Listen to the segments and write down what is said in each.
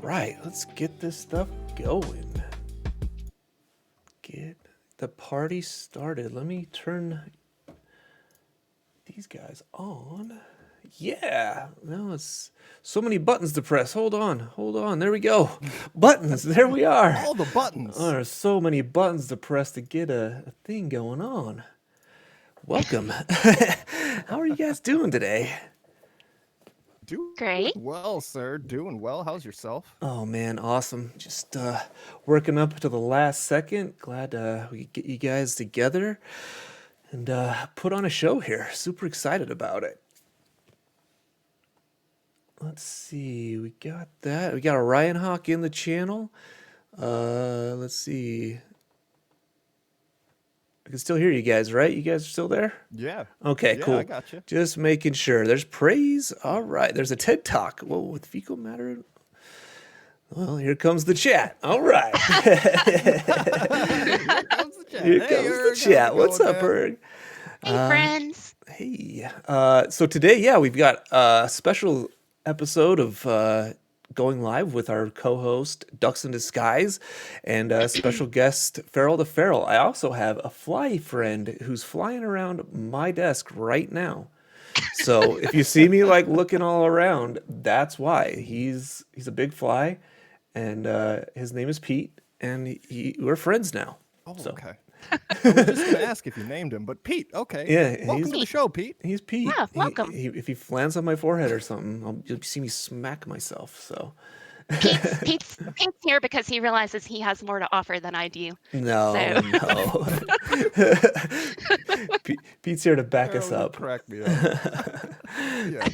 Right, let's get this stuff going. Get the party started. Let me turn these guys on. Yeah, no, it's so many buttons to press. Hold on. There we go. Buttons, there we are. All the buttons. There are so many buttons to press to get a thing going on. Welcome. How are you guys doing today? Doing Great. well, sir. Doing well. How's yourself? Oh man, awesome. Just working up to the last second. Glad we could get you guys together and put on a show here. Super excited about it. Let's see, we got that. We got a Ryan Hawk in the channel. Let's see. I can still hear you guys, right? You guys are still there? Yeah. Okay, Yeah, cool. I got you. Just making sure. There's praise. All right. There's a TED Talk. Whoa, with fecal matter. Well, here comes the chat. All right. Here comes the chat. Here Hey, comes the Erg, how's chat. it What's going, up, man? Erg? Hey, friends. Hey. So today, yeah, we've got a special episode of going live with our co-host Ducks in Disguise and special guest FarrelltheFeral. I also have a fly friend who's flying around my desk right now. So if you see me like looking all around, that's why. He's a big fly, and his name is Pete, and we're friends now. Oh, So okay. I was just going to ask if you named him, but Pete, okay. yeah, Welcome to the show, Pete. he's Pete. Yeah, welcome. If he lands on my forehead or something, you'll see me smack myself. So Pete's here because he realizes he has more to offer than I do. no, So- no. Pete's here to back us Oh, you up. crack me up. Yeah.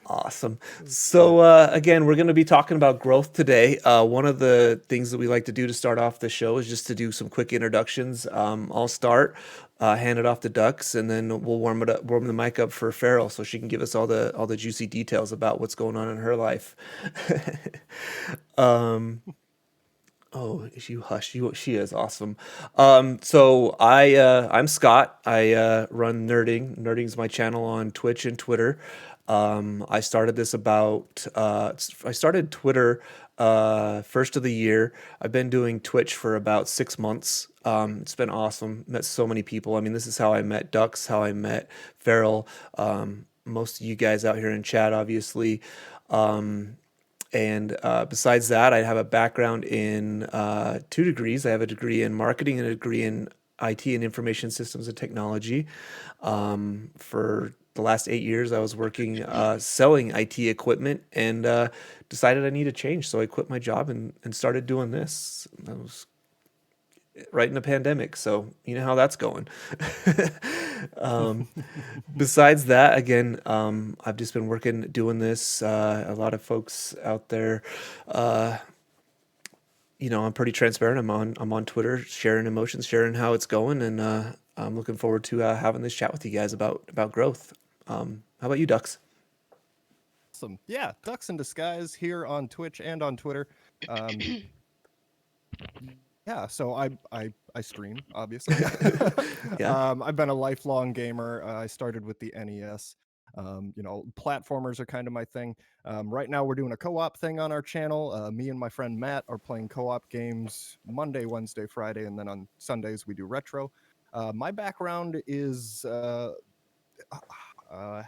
Awesome. So again, we're going to be talking about growth today. One of the things that we like to do to start off the show is just to do some quick introductions. I'll start, hand it off to Ducks, and then we'll warm the mic up for Farrell, so she can give us all the juicy details about what's going on in her life. Oh, you hush. She is awesome. So I'm Scott. I run Nerding. Nerding's my channel on Twitch and Twitter. I started this I started Twitter first of the year. I've been doing Twitch for about 6 months. It's been awesome. Met so many people. I mean, this is how I met Ducks, how I met Farrell. Most of you guys out here in chat, obviously. And besides that, I have a background in 2 degrees. I have a degree in marketing and a degree in IT and information systems and technology. For the last 8 years, I was working selling IT equipment and decided I need a change. So I quit my job and started doing this. That was right in the pandemic. So you know how that's going. Besides that, again, I've just been doing this. A lot of folks out there, I'm pretty transparent. I'm on Twitter, sharing emotions, sharing how it's going, and I'm looking forward to having this chat with you guys about growth. How about you, Ducks? Awesome. Yeah, Ducks in Disguise here on Twitch and on Twitter. Yeah, so I stream, obviously. Yeah. I've been a lifelong gamer. I started with the NES. Platformers are kind of my thing. Right now, we're doing a co-op thing on our channel. Me and my friend Matt are playing co-op games Monday, Wednesday, Friday, and then on Sundays we do retro. My background is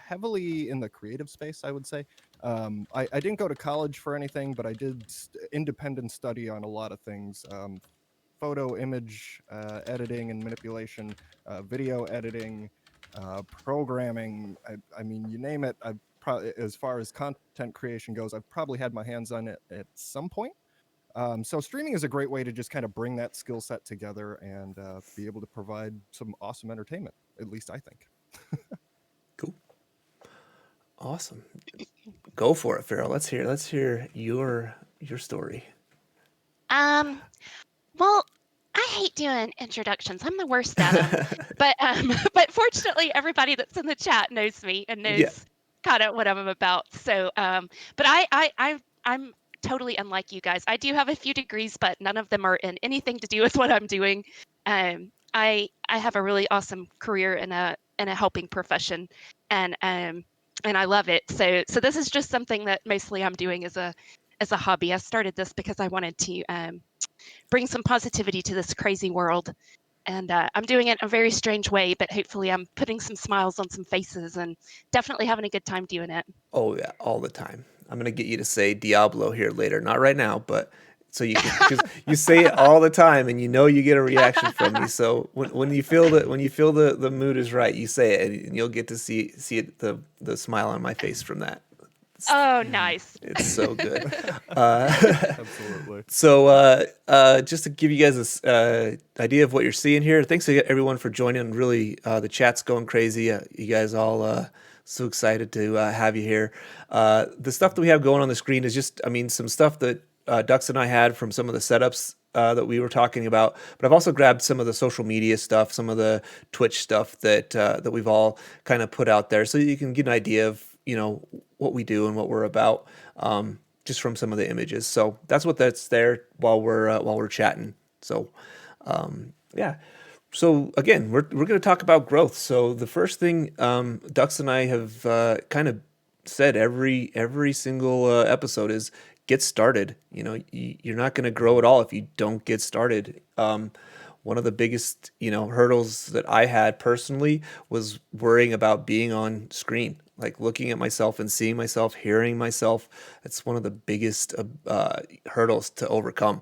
heavily in the creative space, I would say. I didn't go to college for anything, but I did independent study on a lot of things. Photo, image editing and manipulation, video editing, programming. I mean, you name it. I've probably, as far as content creation goes, I've probably had my hands on it at some point. So streaming is a great way to just kind of bring that skill set together and be able to provide some awesome entertainment. At least I think. Cool. Awesome. Go for it, Farrell. Let's hear your story. Well, I hate doing introductions. I'm the worst at them. But fortunately, everybody that's in the chat knows me and knows kind of what I'm about. So, but I'm totally unlike you guys. I do have a few degrees, but none of them are in anything to do with what I'm doing. I have a really awesome career in a helping profession, and I love it. So this is just something that mostly I'm doing as a as a hobby. I started this because I wanted to bring some positivity to this crazy world. And I'm doing it in a very strange way, but hopefully I'm putting some smiles on some faces and definitely having a good time doing it. Oh yeah, all the time. I'm gonna get you to say Diablo here later, not right now, but so you can, because you say it all the time and you know you get a reaction from me. So when you feel the mood is right, you say it and you'll get to see it, the smile on my face from that. Oh, nice. It's so good. Absolutely. So just to give you guys this idea of what you're seeing here, thanks to everyone for joining. Really, the chat's going crazy. You guys all so excited to have you here. The stuff that we have going on the screen is just, I mean, some stuff that Dux and I had from some of the setups that we were talking about. But I've also grabbed some of the social media stuff, some of the Twitch stuff that we've all kind of put out there, so you can get an idea of what we do and what we're about. Just from some of the images. So that's there while we're chatting. So yeah. So again, we're going to talk about growth. So the first thing Dux and I have kind of said every single episode is get started. You're not going to grow at all if you don't get started. One of the biggest hurdles that I had personally was worrying about being on screen, like looking at myself and seeing myself, hearing myself. It's one of the biggest hurdles to overcome,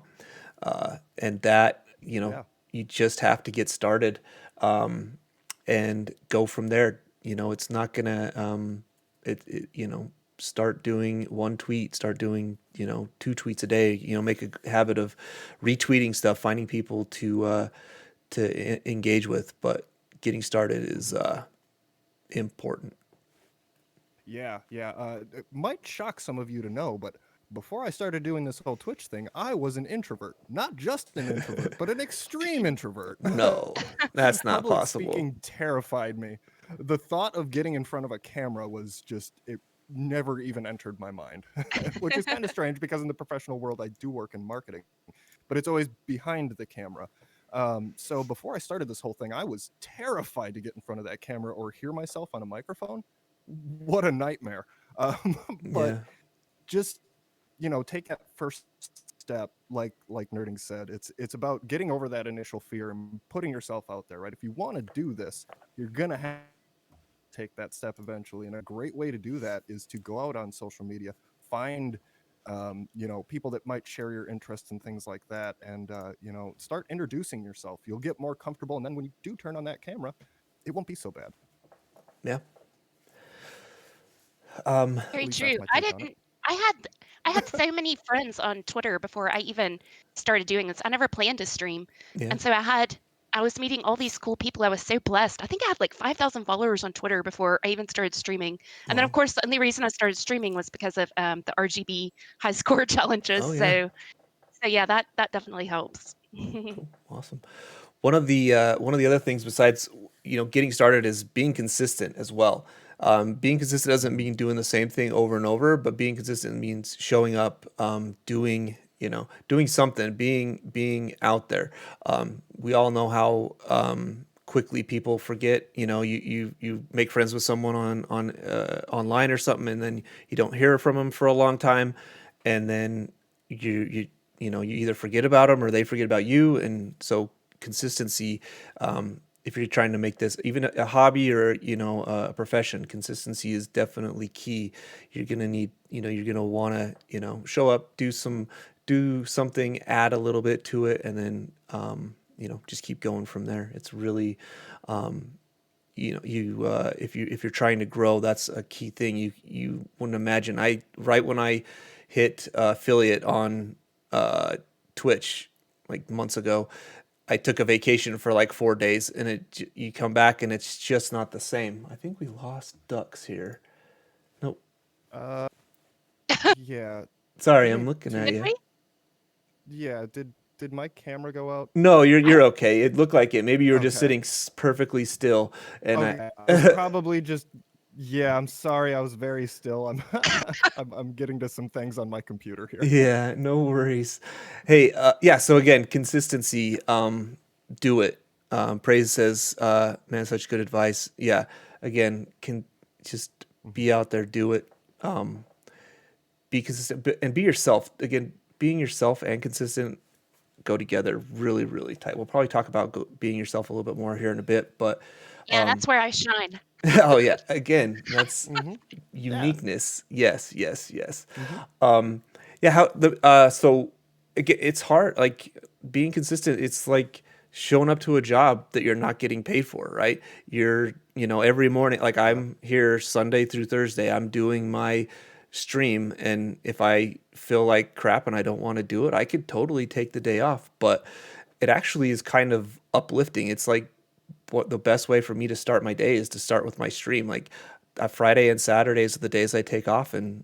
and that you just have to get started and go from there. It's not gonna start doing one tweet, start doing 2 tweets a day. Make a habit of retweeting stuff, finding people to engage with, but getting started is important. Yeah. It might shock some of you to know, but before I started doing this whole Twitch thing, I was an introvert. Not just an introvert, but an extreme introvert. No, that's not Public possible. Speaking terrified me. The thought of getting in front of a camera was just, it never even entered my mind, which is kind of strange because in the professional world, I do work in marketing, but it's always behind the camera. So before I started this whole thing, I was terrified to get in front of that camera or hear myself on a microphone. What a nightmare. But Yeah. just take that first step, like Nerding said. It's about getting over that initial fear and putting yourself out there, right? If you want to do this, you're gonna have to take that step eventually, and a great way to do that is to go out on social media, find people that might share your interests and things like that, and start introducing yourself. You'll get more comfortable, and then when you do turn on that camera, it won't be so bad. Yeah. Very true. I had so many friends on Twitter before I even started doing this. I never planned to stream. Yeah. And so I was meeting all these cool people. I was so blessed. I think I had like 5,000 followers on Twitter before I even started streaming. And then, of course, the only reason I started streaming was because of the RGB high score challenges. Oh, yeah. So yeah, that definitely helps. Cool. Awesome. One of the other things besides getting started is being consistent as well. Being consistent doesn't mean doing the same thing over and over, but being consistent means showing up, doing something, being out there. We all know how quickly people forget. You make friends with someone on online or something, and then you don't hear from them for a long time, and then you either forget about them or they forget about you. And so consistency, if you're trying to make this even a hobby or a profession, consistency is definitely key. You're gonna need, you're gonna want to show up, do something, add a little bit to it, and then just keep going from there. It's really if you're trying to grow, that's a key thing. You wouldn't imagine. Right when I hit affiliate on Twitch like months ago, I took a vacation for like 4 days, and you come back and it's just not the same. I think we lost Ducks here. Nope. Yeah. Sorry, I'm looking at Did you. we? Yeah. Did my camera go out? No, you're okay. It looked like it. Maybe you were just Okay. sitting perfectly still, and Okay. I was probably just. Yeah, I'm sorry. I was very still. I'm getting to some things on my computer here. Yeah, no worries. Hey, yeah. So again, consistency. Do it. Praise says, man, such good advice. Yeah. Again, can just be out there, do it. be consistent and be yourself. Again, being yourself and consistent go together really, really tight. We'll probably talk about being yourself a little bit more here in a bit, but Yeah, that's where I shine. oh yeah, again, that's Mm-hmm. Yeah. uniqueness. Yes, yes, yes. Mm-hmm. Yeah, how the so it's hard. Like being consistent. It's like showing up to a job that you're not getting paid for, right? Every morning. Like Yep. I'm here Sunday through Thursday. I'm doing my stream, and if I feel like crap and I don't want to do it, I could totally take the day off. But it actually is kind of uplifting. It's like what the best way for me to start my day is to start with my stream. Like Friday and Saturdays are the days I take off, and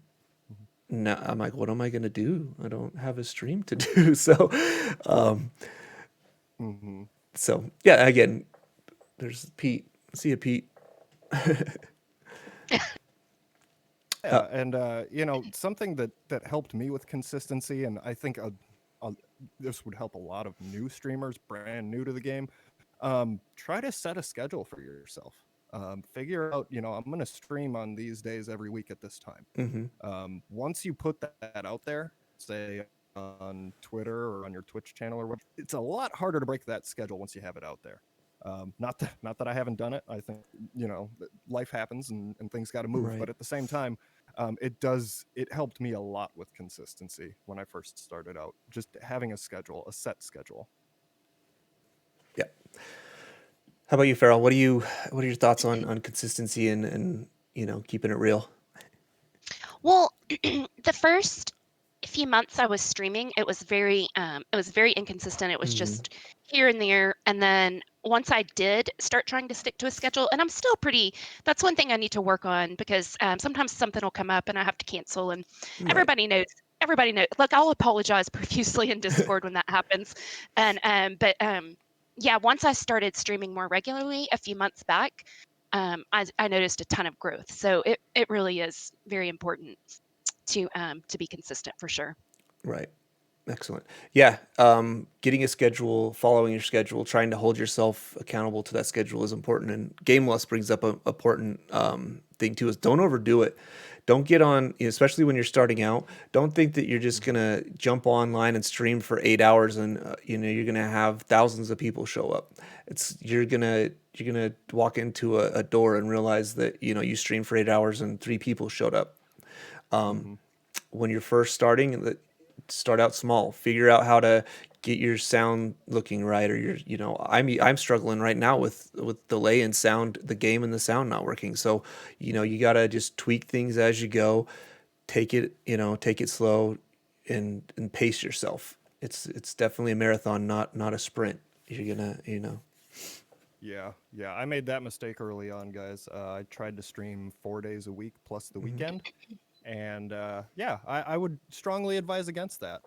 now I'm like, what am I gonna do? I don't have a stream to do. Um, Mm-hmm. so yeah, again, there's Pete. See you, Pete. Yeah, and something that helped me with consistency, and I think this would help a lot of new streamers, brand new to the game. Try to set a schedule for yourself. Figure out, I'm going to stream on these days every week at this time. Mm-hmm. Once you put that out there, say on Twitter or on your Twitch channel or whatever, it's a lot harder to break that schedule once you have it out there. Not that I haven't done it. I think life happens and things got to move. Right. But at the same time, it helped me a lot with consistency when I first started out. Just having a schedule, a set schedule. Yeah. How about you, Farrell? What are your thoughts on consistency and keeping it real? Well, the first few months I was streaming, it was very inconsistent. It was just here and there. And then once I did start trying to stick to a schedule, and I'm still that's one thing I need to work on, because sometimes something will come up and I have to cancel, and Right. everybody knows. Look, I'll apologize profusely in Discord when that happens. But yeah, once I started streaming more regularly a few months back, I noticed a ton of growth. So it really is very important to be consistent, for sure. Right. Excellent. Yeah. Getting a schedule, following your schedule, trying to hold yourself accountable to that schedule is important. And Game Lust brings up an important thing too, is don't overdo it. Don't get on, especially when you're starting out. Don't think that you're just gonna jump online and stream for 8 hours and you're gonna have thousands of people show up. You're gonna walk into a door and realize that you streamed for 8 hours and 3 people showed up. When you're first starting, start out small. Figure out how to get your sound looking right, or I'm struggling right now with delay in sound, the game and the sound not working. So you gotta just tweak things as you go. Take it slow, and pace yourself. It's definitely a marathon, not a sprint. You're gonna. Yeah. I made that mistake early on, guys. I tried to stream 4 days a week plus the weekend. And I would strongly advise against that.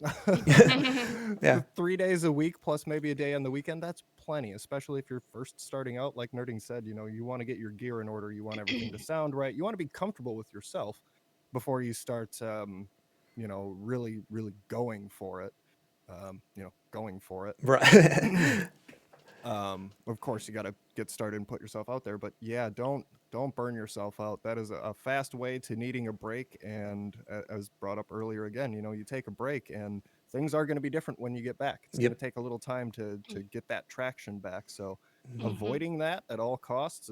Yeah. 3 days a week plus maybe a day on the weekend, that's plenty, especially if you're first starting out. Like Nerding said, you want to get your gear in order. You want everything to sound right. You want to be comfortable with yourself before you start, really, really going for it. Going for it. Right. Of course, you got to get started and put yourself out there. But yeah, don't burn yourself out. That is a fast way to needing a break. And as brought up earlier again, you take a break and things are going to be different when you get back. It's going to take a little time to get that traction back. So avoiding that at all costs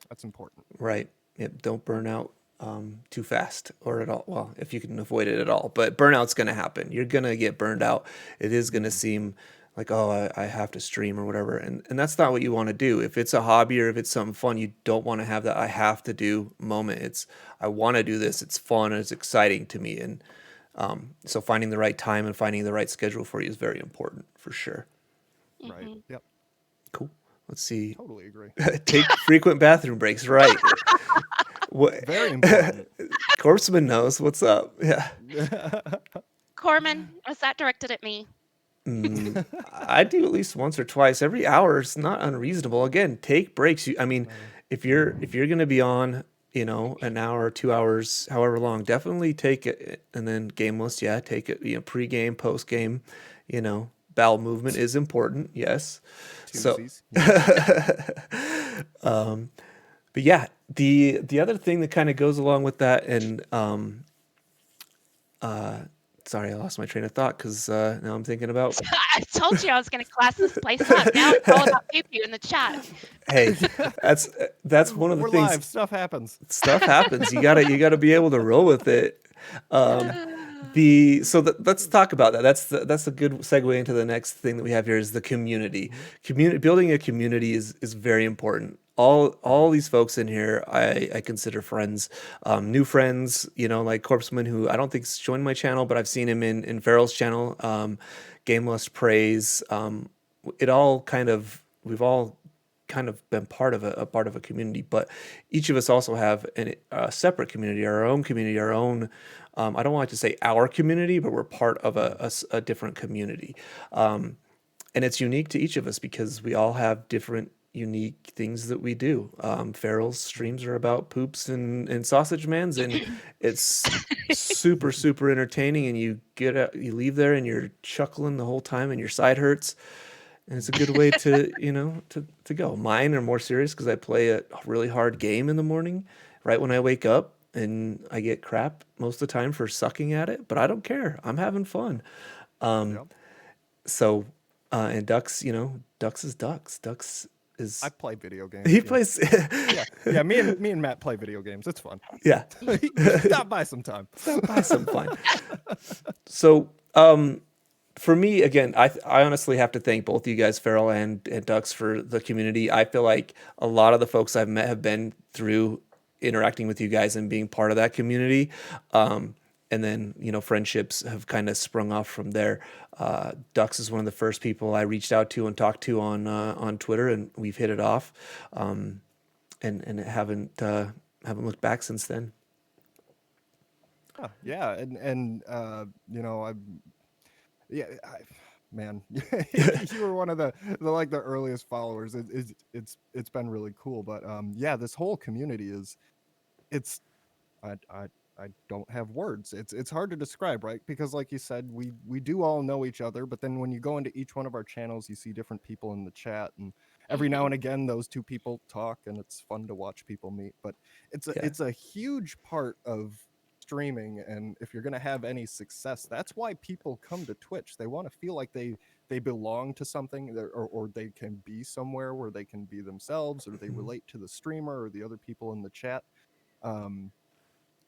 that's important. Right. Yep. Don't burn out too fast or at all. Well, if you can avoid it at all, but burnout's going to happen. You're going to get burned out. It is going to seem like, oh, I have to stream or whatever. And that's not what you want to do. If it's a hobby or if it's something fun, you don't want to have that I have to do moment. It's I want to do this. It's fun and it's exciting to me. And so finding the right time and finding the right schedule for you is very important for sure. Right. Yep. Cool. Let's see. Totally agree. Take frequent bathroom breaks. Right. Very important. Corpseman knows what's up. Yeah. Corman, was that directed at me? I do at least once or twice every hour. It's not unreasonable. Again, take breaks. If you're gonna be on, an hour or 2 hours, however long, definitely take it. And then Gameless, yeah, take it. Pre-game, post-game, bowel movement is important. Yes. Twosies. But yeah, the other thing that kind of goes along with that, and Sorry, I lost my train of thought because now I'm thinking about. I told you I was going to class this place up. Now it's all about poo poo in the chat. Hey, that's one of the We're things. live. Stuff happens. Stuff happens. You gotta be able to roll with it. Um, let's talk about that. That's a good segue into the next thing that we have here is the community. Community building a community is very important. All these folks in here I consider friends, new friends. Like Corpseman, who I don't think's joined my channel, but I've seen him in Farrell's channel. Game Lust Praise. It all kind of we've all kind of been part of a part of a community, but each of us also have a separate community, our own community, our own. I don't want to say our community, but we're part of a different community, and it's unique to each of us because we all have different unique things that we do. Farrell's streams are about poops and sausage mans, and it's super entertaining. And you leave there and you're chuckling the whole time, and your side hurts. And it's a good way to to go. Mine are more serious because I play a really hard game in the morning, right when I wake up, and I get crap most of the time for sucking at it. But I don't care. I'm having fun. Yep. So, and Ducks, Ducks is Ducks. Ducks is I play video games. he yeah. plays. Yeah. Me and Matt play video games. It's fun. Yeah, Stop by sometime. buy some fun. So, for me, again, I honestly have to thank both you guys, Farrell and Dux, for the community. I feel like a lot of the folks I've met have been through interacting with you guys and being part of that community. And then, friendships have kind of sprung off from there. Dux is one of the first people I reached out to and talked to on Twitter, and we've hit it off, and haven't looked back since then. Oh, yeah, and yeah, man, you were one of the earliest followers. It's been really cool, but yeah, this whole community it's I don't have words. It's hard to describe, right? Because like you said, we do all know each other, but then when you go into each one of our channels, you see different people in the chat, and every now and again those two people talk, and it's fun to watch people meet. But it's a huge part of streaming, and if you're going to have any success, that's why people come to Twitch. They want to feel like they belong to something, or they can be somewhere where they can be themselves, or they relate to the streamer or the other people in the chat.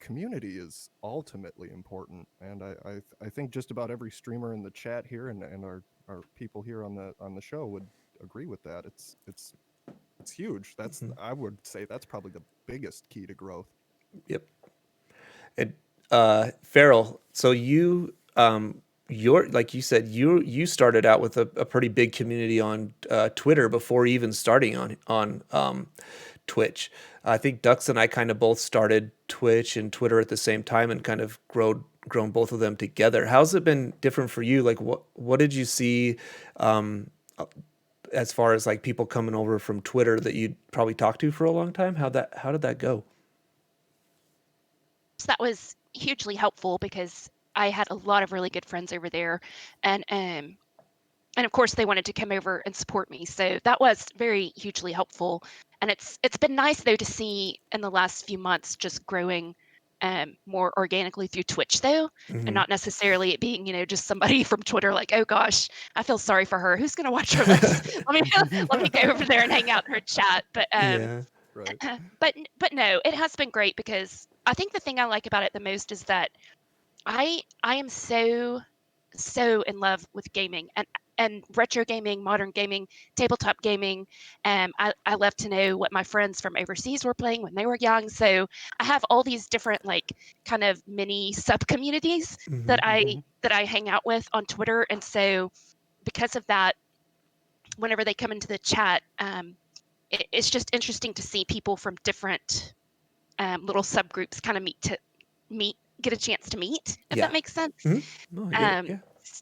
Community is ultimately important, and I think just about every streamer in the chat here and our people here on the show would agree with that. It's huge. That's I would say that's probably the biggest key to growth. Yep. And Farrell, so you're like you said, you started out with a pretty big community on Twitter before even starting on Twitch. I think Dux and I kind of both started Twitch and Twitter at the same time and kind of grown both of them together. How's it been different for you? Like what did you see as far as like people coming over from Twitter that you'd probably talked to for a long time? How did that go? So that was hugely helpful because I had a lot of really good friends over there, and of course they wanted to come over and support me. So that was very hugely helpful. And it's been nice though to see in the last few months just growing more organically through Twitch though, and not necessarily it being, just somebody from Twitter like, oh gosh, I feel sorry for her. Who's gonna watch her? Let me go over there and hang out in her chat. But Yeah. Right. but no, it has been great because I think the thing I like about it the most is that I am so in love with gaming and retro gaming, modern gaming, tabletop gaming. I love to know what my friends from overseas were playing when they were young. So I have all these different like kind of mini sub communities that I hang out with on Twitter. And so because of that, whenever they come into the chat, it's just interesting to see people from different little subgroups kind of get a chance to meet, if that makes sense. No, I get it. Yeah.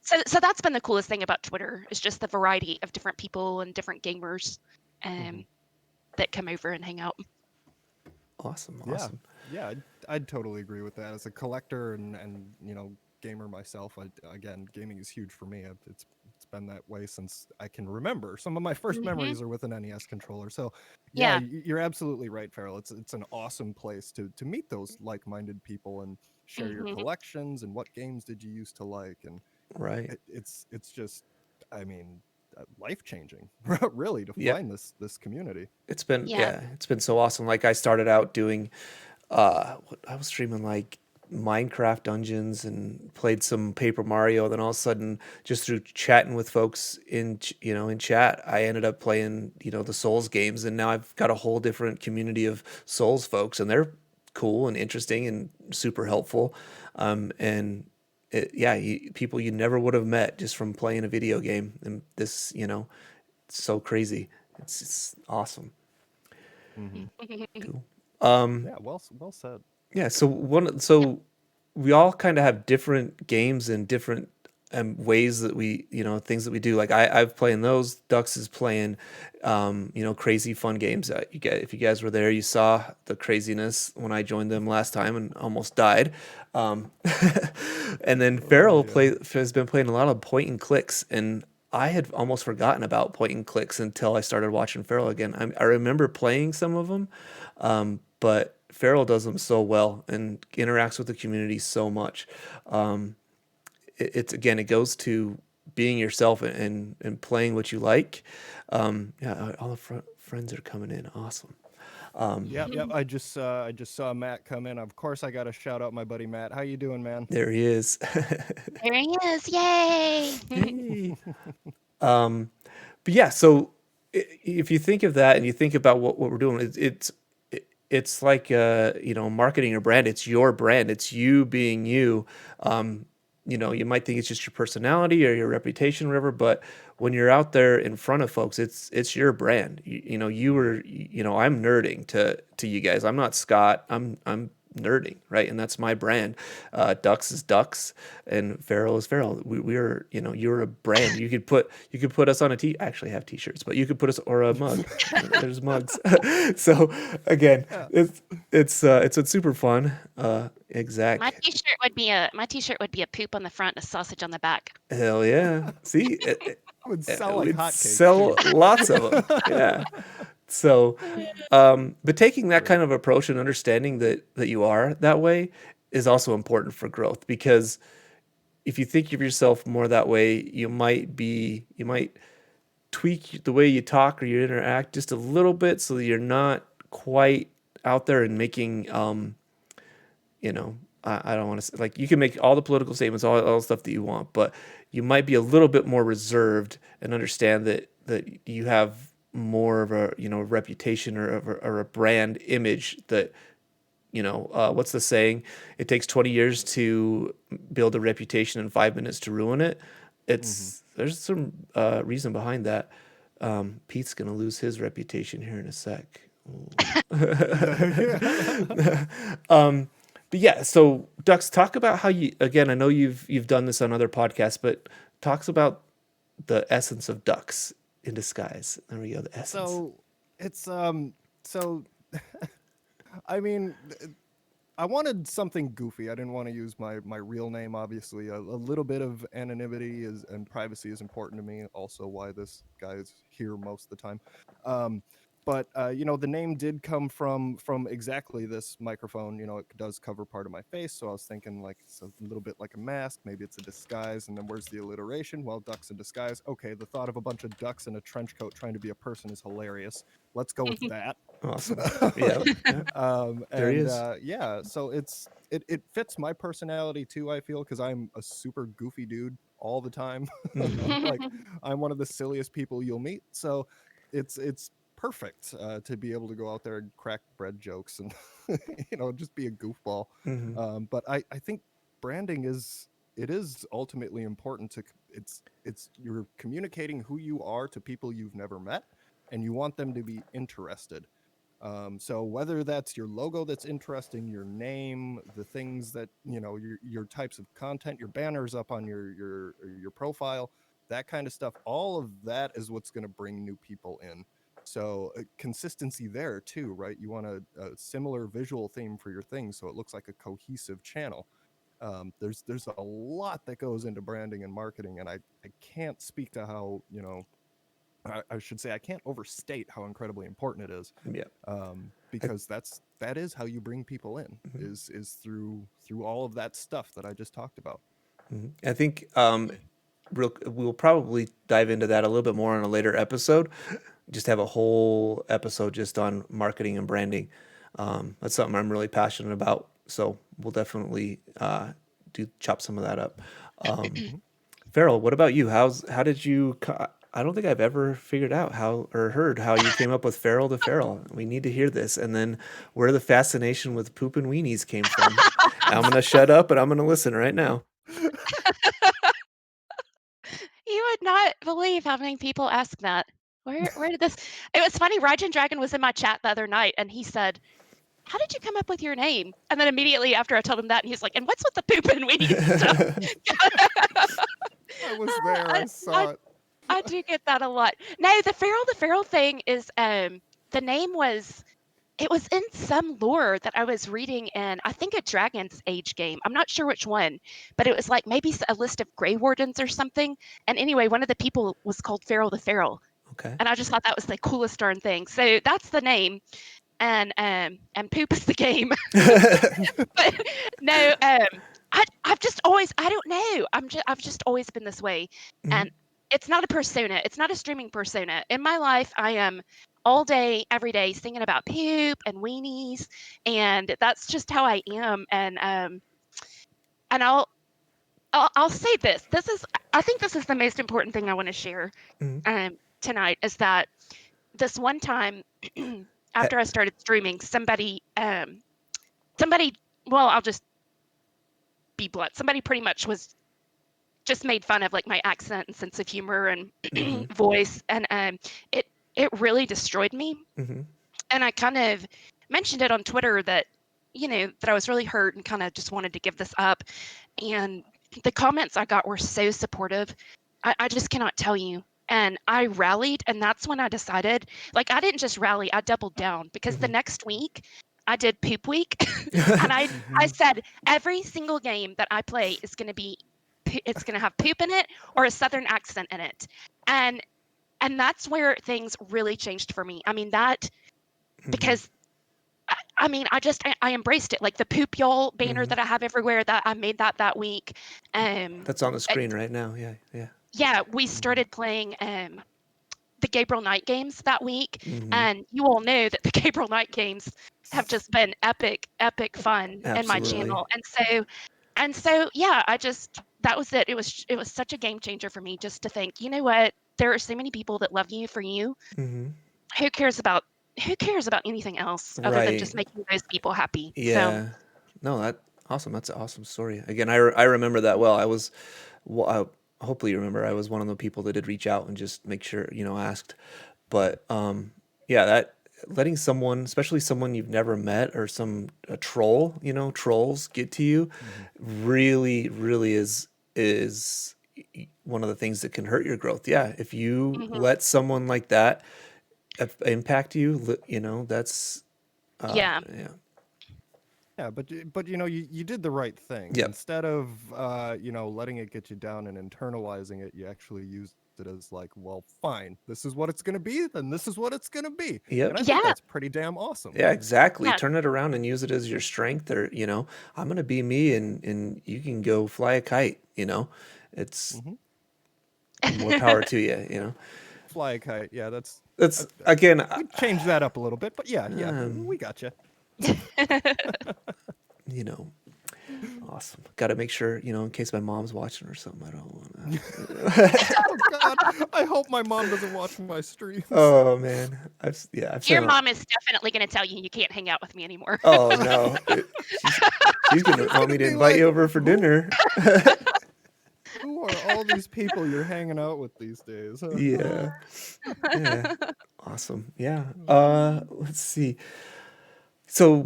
So that's been the coolest thing about Twitter is just the variety of different people and different gamers that come over and hang out. Awesome. Yeah, I'd totally agree with that. As a collector and gamer myself, again, gaming is huge for me. It's been that way since I can remember. Some of my first Mhm. memories are with an NES controller. So yeah, Yeah. you're absolutely right, Farrell. It's an awesome place to meet those like-minded people and share your Mhm. collections and what games did you used to like, and Right. it's just, I mean, life changing, really, to Yeah. find this community. Yeah. It's been so awesome. Like I started out doing I was streaming like Minecraft dungeons and played some Paper Mario. Then all of a sudden, just through chatting with folks in chat, I ended up playing the Souls games, and now I've got a whole different community of Souls folks, and they're cool and interesting and super helpful. And yeah, people you never would have met just from playing a video game, and this it's so crazy. It's awesome. Hmm. Cool. Yeah, well said. Yeah, so we all kind of have different games and different ways that things that we do. Like I've playing those. Dux is playing, crazy fun games. If you guys were there, you saw the craziness when I joined them last time and almost died. Um, and then Oh yeah. Has been playing a lot of point and clicks, and I had almost forgotten about point and clicks until I started watching Farrell again. I remember playing some of them, but Farrell does them so well and interacts with the community so much. Um, it's again, it goes to being yourself and playing what you like. Yeah, all the friends are coming in. Awesome. Yep. I just saw Matt come in. Of course, I got to shout out my buddy Matt. How you doing, man? There he is. There he is. Yay. Yay. Um, but yeah, so if you think of that and you think about what we're doing, it's like marketing your brand. It's your brand. It's you being you. You might think it's just your personality or your reputation, or whatever, but when you're out there in front of folks, it's your brand. I'm nerding to you guys. I'm not Scott. I'm nerding, right? And that's my brand. Ducks is Ducks, and Farrell is Farrell. We are, you're a brand. You could put us on a I actually have t-shirts, but you could put us or a mug. There's mugs. So again, Yeah. it's super fun. My Exact. t-shirt would be a poop on the front and a sausage on the back. Hell yeah. See, Would sell like we'd hotcakes sell too. lots of them. Yeah. So, but taking that kind of approach and understanding that you are that way is also important for growth, because if you think of yourself more that way, you might tweak the way you talk or you interact just a little bit so that you're not quite out there and making I don't want to like, you can make all the political statements, all the stuff that you want, but you might be a little bit more reserved and understand that you have more of a reputation or a brand image that what's the saying? It takes 20 years to build a reputation and 5 minutes to ruin it. Hmm. There's some reason behind that. Pete's gonna lose his reputation here in a sec. But yeah, so Dux, talk about how you, again, I know you've done this on other podcasts, but talks about the essence of Ducks in disguise. There we go, the essence. So it's so I mean, I wanted something goofy. I didn't want to use my real name. Obviously, a little bit of anonymity is and privacy is important to me. Also, why this guy is here most of the time. Um, but the name did come from exactly this microphone. It does cover part of my face, so I was thinking like it's a little bit like a mask. Maybe it's a disguise. And then where's the alliteration? Well, ducks in disguise. Okay, the thought of a bunch of ducks in a trench coat trying to be a person is hilarious. Let's go with that. Awesome. Yeah, yeah. There he And is. yeah, so it fits my personality too, I feel, because I'm a super goofy dude all the time. Hmm. Like, I'm one of the silliest people you'll meet, so it's perfect to be able to go out there and crack bread jokes and just be a goofball. Hmm. But I think branding is ultimately important it's you're communicating who you are to people you've never met, and you want them to be interested. So whether that's your logo that's interesting, your name, the things that your types of content, your banners up on your profile, that kind of stuff, all of that is what's going to bring new people in. So consistency there too, right? You want a similar visual theme for your thing, so it looks like a cohesive channel. There's a lot that goes into branding and marketing, and I can't speak to how, I should say I can't overstate how incredibly important it is. Yeah. Because that is how you bring people in, is through all of that stuff that I just talked about. I think we'll probably dive into that a little bit more in a later episode. Just have a whole episode just on marketing and branding. That's something I'm really passionate about. So we'll definitely chop some of that up. Farrell, what about you? How did you? I don't think I've ever figured out how or heard how you came up with FarrelltheFeral. We need to hear this, and then where the fascination with poop and weenies came from. I'm gonna shut up and I'm gonna listen right now. You would not believe how many people ask that. Where did this? It was funny. Rajan Dragon was in my chat the other night, and he said, "How did you come up with your name?" And then immediately after I told him that, he's like, "And what's with the poop and weenies stuff?" I was there. I saw it. I do get that a lot. No, the FarrelltheFeral thing is the name was it was in some lore that I was reading in, I think, a Dragon's Age game. I'm not sure which one, but it was like maybe a list of Grey Wardens or something. And anyway, one of the people was called FarrelltheFeral. Okay. And I just thought that was the coolest darn thing. So that's the name. And poop is the game. But no, I've just always, I don't know. I've just always been this way. And it's not a persona. It's not a streaming persona. In my life, I am all day, every day singing about poop and weenies, and that's just how I am. And I'll say this. I think this is the most important thing I want to share tonight, is that this one time after I started streaming, somebody, well, I'll just be blunt. Somebody pretty much just made fun of like my accent and sense of humor and voice, and it really destroyed me. And I kind of mentioned it on Twitter that that I was really hurt and kind of just wanted to give this up. And the comments I got were so supportive. I just cannot tell you. And I rallied, and that's when I decided, like, I didn't just rally, I doubled down, because the next week I did Poop Week. And I said every single game that I play is going to be, it's going to have poop in it or a Southern accent in it. And that's where things really changed for me. I mean, because I mean, I embraced it. Like the Poop Y'all banner that I have everywhere, that I made that week. That's on the screen right now. Yeah. Yeah, we started playing the Gabriel Knight games that week, and you all know that the Gabriel Knight games have just been epic fun in my channel. And so yeah, that was it. It was such a game changer for me, just to think, you know what? There are so many people that love you for you. Who cares about anything else other than just making those people happy? Yeah. So. No, that's awesome. That's an awesome story. Again, I remember that well. Hopefully you remember, I was one of the people that did reach out and just make sure, asked. But yeah, that letting someone, especially someone you've never met, or a troll, trolls get to you, really, really is one of the things that can hurt your growth. Yeah, if you let someone like that impact you, that's yeah. Yeah, but you did the right thing. Yep. Instead of letting it get you down and internalizing it, you actually used it as like, well, fine, this is what it's going to be, then this is what it's going to be. Yep. And I think that's pretty damn awesome. Yeah, exactly. Yeah. Turn it around and use it as your strength, or I'm going to be me, and you can go fly a kite. It's more power to you. Fly a kite. Yeah, that's again. We change that up a little bit, but yeah, we got you. Awesome. Got to make sure, in case my mom's watching or something, I don't want to. Oh God, I hope my mom doesn't watch my streams. Oh man, I've Your mom is definitely going to tell you can't hang out with me anymore. Oh no, she's going to want me to invite you over for dinner. Who are all these people you're hanging out with these days? Huh? Yeah. Awesome. Yeah. Let's see. So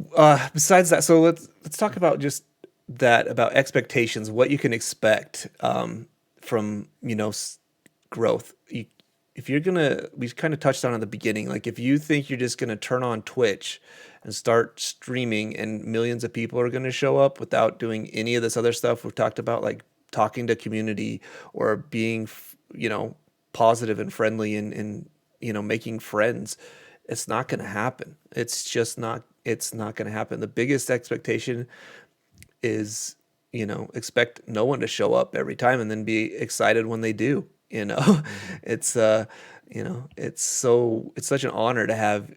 besides that, so let's talk about just that, about expectations, what you can expect from growth. if you're gonna, we kind of touched on at the beginning, like if you think you're just gonna turn on Twitch and start streaming and millions of people are gonna show up without doing any of this other stuff we've talked about, like talking to community or being, positive and friendly and making friends, it's not gonna happen. It's just not. It's not gonna happen. The biggest expectation is expect no one to show up every time and then be excited when they do. Mm-hmm. It's it's such an honor to have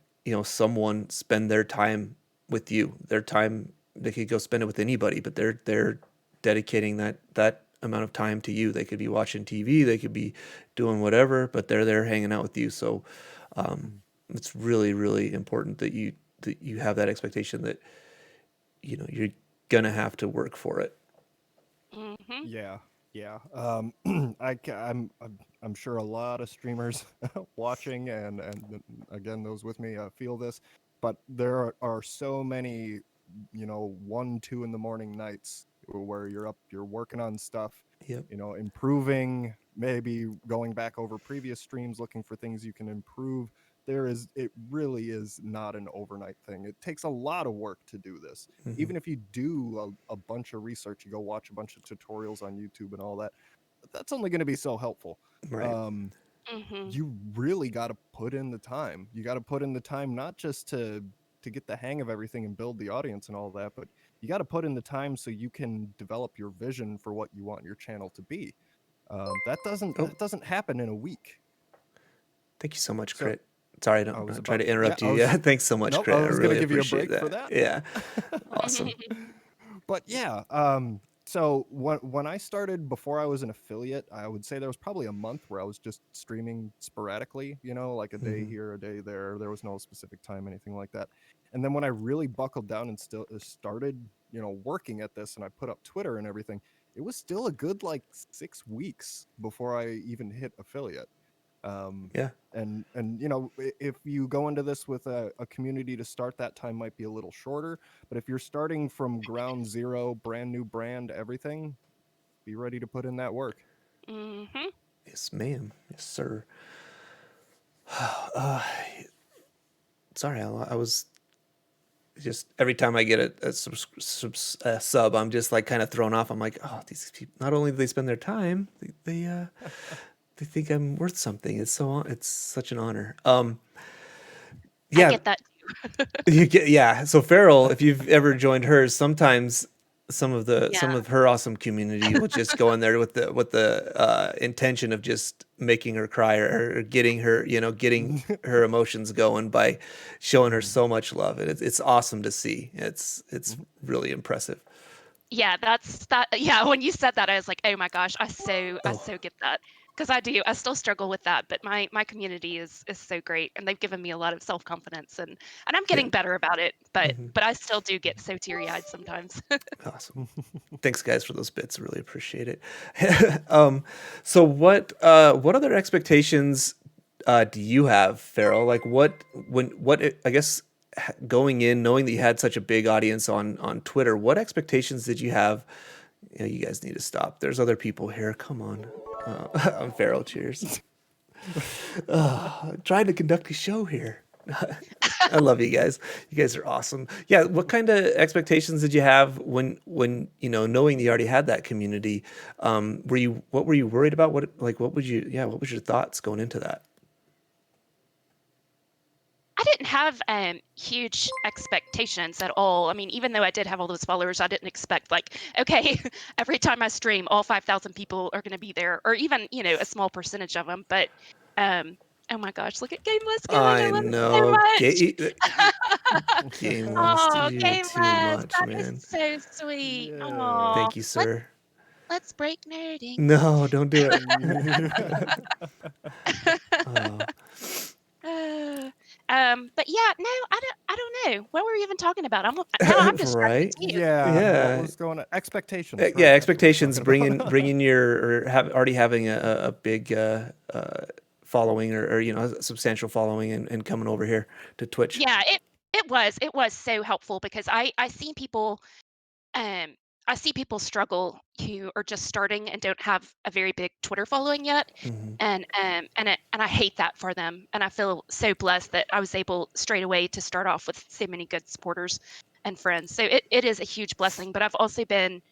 someone spend their time with you. Their time, they could go spend it with anybody, but they're dedicating that amount of time to you. They could be watching TV, they could be doing whatever, but they're there hanging out with you. So it's really, really important that you have that expectation that you're gonna have to work for it. Mm-hmm. Yeah, yeah. I'm sure a lot of streamers watching and again those with me feel this, but there are so many 1, 2 in the morning nights where you're up, you're working on stuff, Yep. improving, maybe going back over previous streams, looking for things you can improve. It really is not an overnight thing. It takes a lot of work to do this. Hmm. Even if you do a bunch of research, you go watch a bunch of tutorials on YouTube and all that, that's only going to be so helpful. Right. Mm-hmm. You really got to put in the time. You got to put in the time, not just to get the hang of everything and build the audience and all that, but you got to put in the time so you can develop your vision for what you want your channel to be. That Oh, doesn't happen in a week. thank you so much, So Crit. Sorry, I was not try about to interrupt I you. was Yeah, thanks so much, nope, I Crit. I was gonna really give you a appreciate break for that. that. Yeah, awesome. But yeah, so when I started, before I was an affiliate, I would say there was probably a month where I was just streaming sporadically, like a day Hmm. here, a day there. There was no specific time, anything like that. And then when I really buckled down and still started, working at this, and I put up Twitter and everything, it was still a good like 6 weeks before I even hit affiliate. Um, Yeah. and if you go into this with a community to start, that time might be a little shorter, but if you're starting from ground zero, brand new brand, everything, be ready to put in that work. Mm-hmm. Yes, ma'am. Yes, sir. Uh, sorry, I was just every time I get a sub, I'm just like kind of thrown off. I'm like, oh, these people. Not only do they spend their time, they think I'm worth something. It's such an honor. I Yeah, get that. yeah. So Farrell, if you've ever joined hers, sometimes some Yeah. of her awesome community will just go in there with the intention of just making her cry or getting her getting her emotions going by showing her so much love, and it's awesome to see. It's really impressive. Yeah, that's that. Yeah, when you said that, I was like, oh my gosh, I Oh so get that, because I do. I still struggle with that, but my community is so great, and they've given me a lot of self confidence, and I'm yeah. getting better about it. But Hmm. but I still do get so teary eyed sometimes. Awesome. Thanks, guys, for those bits. Really appreciate it. So what other expectations do you have, Farrell? Like I guess going in, knowing that you had such a big audience on Twitter, what expectations did you have? You guys need to stop. There's other people here. Come on. I'm Farrell. Cheers. Trying to conduct a show here. I love you guys. You guys are awesome. Yeah, what kind of expectations did you have when knowing that you already had that community? What were you worried about? What would you what was your thoughts going into that? I didn't have huge expectations at all. I mean, even though I did have all those followers, I didn't expect like, okay, every time I stream, all 5,000 people are going to be there, or even a small percentage of them. But oh my gosh, look at Game List going! I I love it so know. much. Game Lost, Oh, you're Game too List, much, that is man. so sweet. Yeah. Oh, Thank you, let's sir. let's break nerding. No, don't do it. Oh, Uh, but yeah, no, I don't know. What were we even talking about? Now I'm distracted right? too. Yeah, what Yeah. was going on? Expectations, Yeah, right? That's what we were expectations, talking about. bringing your or have already having a big following or a substantial following and coming over here to Twitch. Yeah, it was so helpful because I seen people um I see people struggle who are just starting and don't have a very big Twitter following yet, Hmm. and I hate that for them. And I feel so blessed that I was able straight away to start off with so many good supporters and friends. So it is a huge blessing. But I've also been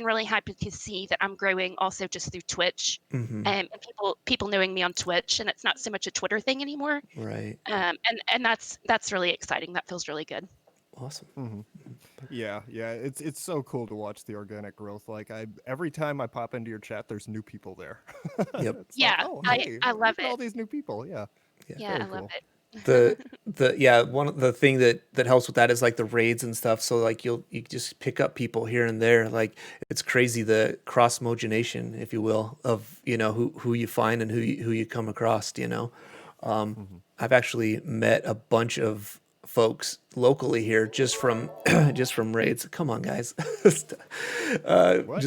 really happy to see that I'm growing also just through Twitch, Hmm. and people knowing me on Twitch, and it's not so much a Twitter thing anymore. Right. And that's really exciting. That feels really good. Awesome. Hmm. Yeah, yeah, it's so cool to watch the organic growth. Like every time I pop into your chat, there's new people there. Yep. It's like, Yeah, oh I hey, I look love at it. all these new people. Yeah, Yeah. Yeah, I very love cool. the it. yeah, one of the thing that helps with that is like the raids and stuff. So like you just pick up people here and there. Like it's crazy the cross mogenation, if you will, of who you find and who you come across. Hmm. I've actually met a bunch of folks locally here just from just from raids. Come on, guys, What?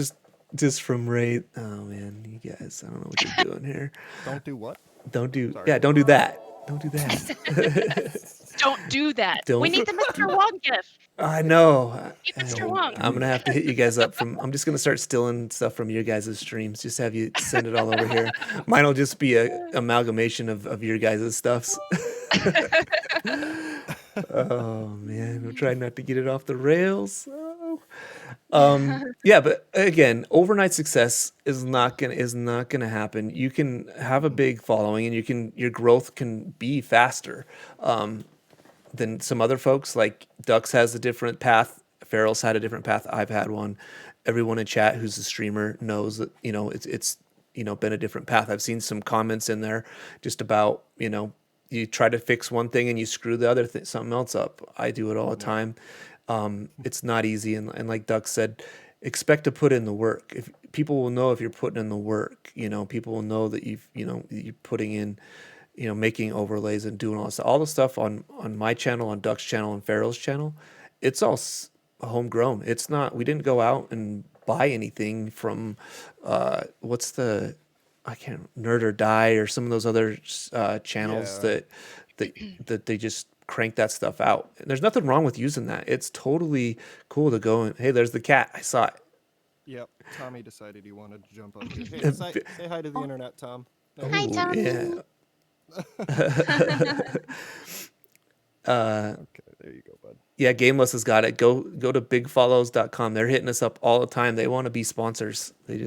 just from raid. Oh man, you guys, I don't know what you're doing here. Don't do what? Yeah, Sorry. don't do that. Don't do that. Don't do that. We Don't need the Mr. Wong gift. I know. Hey, Mr. Wong. I'm gonna have to hit you guys up from. I'm just gonna start stealing stuff from your guys' streams. Just have you send it all over here. Mine will just be a amalgamation of your guys' stuffs. Oh man, I'm trying not to get it off the rails. Oh. Yeah, but again, overnight success is not gonna happen. You can have a big following, and your growth can be faster than some other folks. Like Dux has a different path. Farrell's had a different path. I've had one. Everyone in chat who's a streamer knows that it's been a different path. I've seen some comments in there just about you try to fix one thing and you screw the other something else up. I do it all the Yeah. time. It's not easy, and like Duck said, expect to put in the work. If people will know if you're putting in the work, people will know that you're putting in, making overlays and doing all this, all the stuff on my channel, on Duck's channel, and Farrell's channel. It's all homegrown. It's not. We didn't go out and buy anything from what's the I can't Nerd or Die or some of those other channels Yeah. that they just crank that stuff out. And there's nothing wrong with using that. It's totally cool to go and hey, there's the cat. I saw Yep. Tommy decided he wanted to jump up here. Hey, it. say hi to the Oh, internet, Tom. There hi, you Oh go. Tommy. yeah. uh, Okay, there you go, bud. yeah, Gameless has got it. Go to bigfollows.com. They're hitting us up all the time. They want to be sponsors. They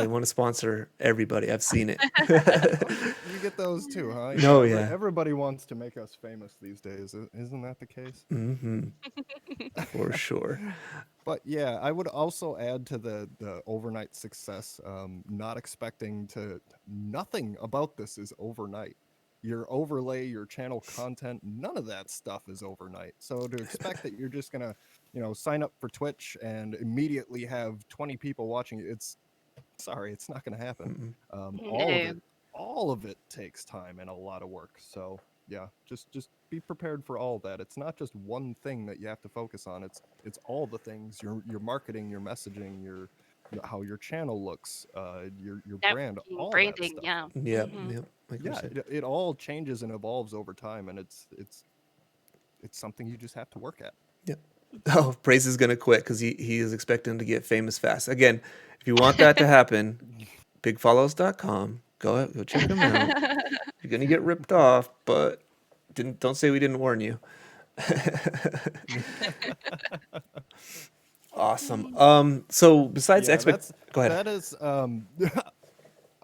want to sponsor everybody. I've seen it. Oh, you get those too, huh? No, yeah. Everybody wants to make us famous these days. Isn't that the case? Hmm. For sure. But yeah, I would also add to the overnight success. Not expecting nothing about this is overnight. Your overlay, your channel content, none of that stuff is overnight. So to expect that you're just gonna, sign up for Twitch and immediately have 20 people watching you, it's not gonna happen. Mm-mm. No. All of it takes time and a lot of work. So yeah, just be prepared for all that. It's not just one thing that you have to focus on. It's all the things. Your marketing, your messaging, how your channel looks, your brand, Networking, all that branding, stuff. yeah. Yep. Hmm. Yep. Like we Yeah, said. it all changes and evolves over time, and it's something you just have to work at. Yep. Oh, Praise is gonna quit because he is expecting to get famous fast. Again, if you want that to happen, bigfollows.com. Go check them out. You're gonna get ripped off, but don't say we didn't warn you. Awesome. So besides Yeah, go ahead. that is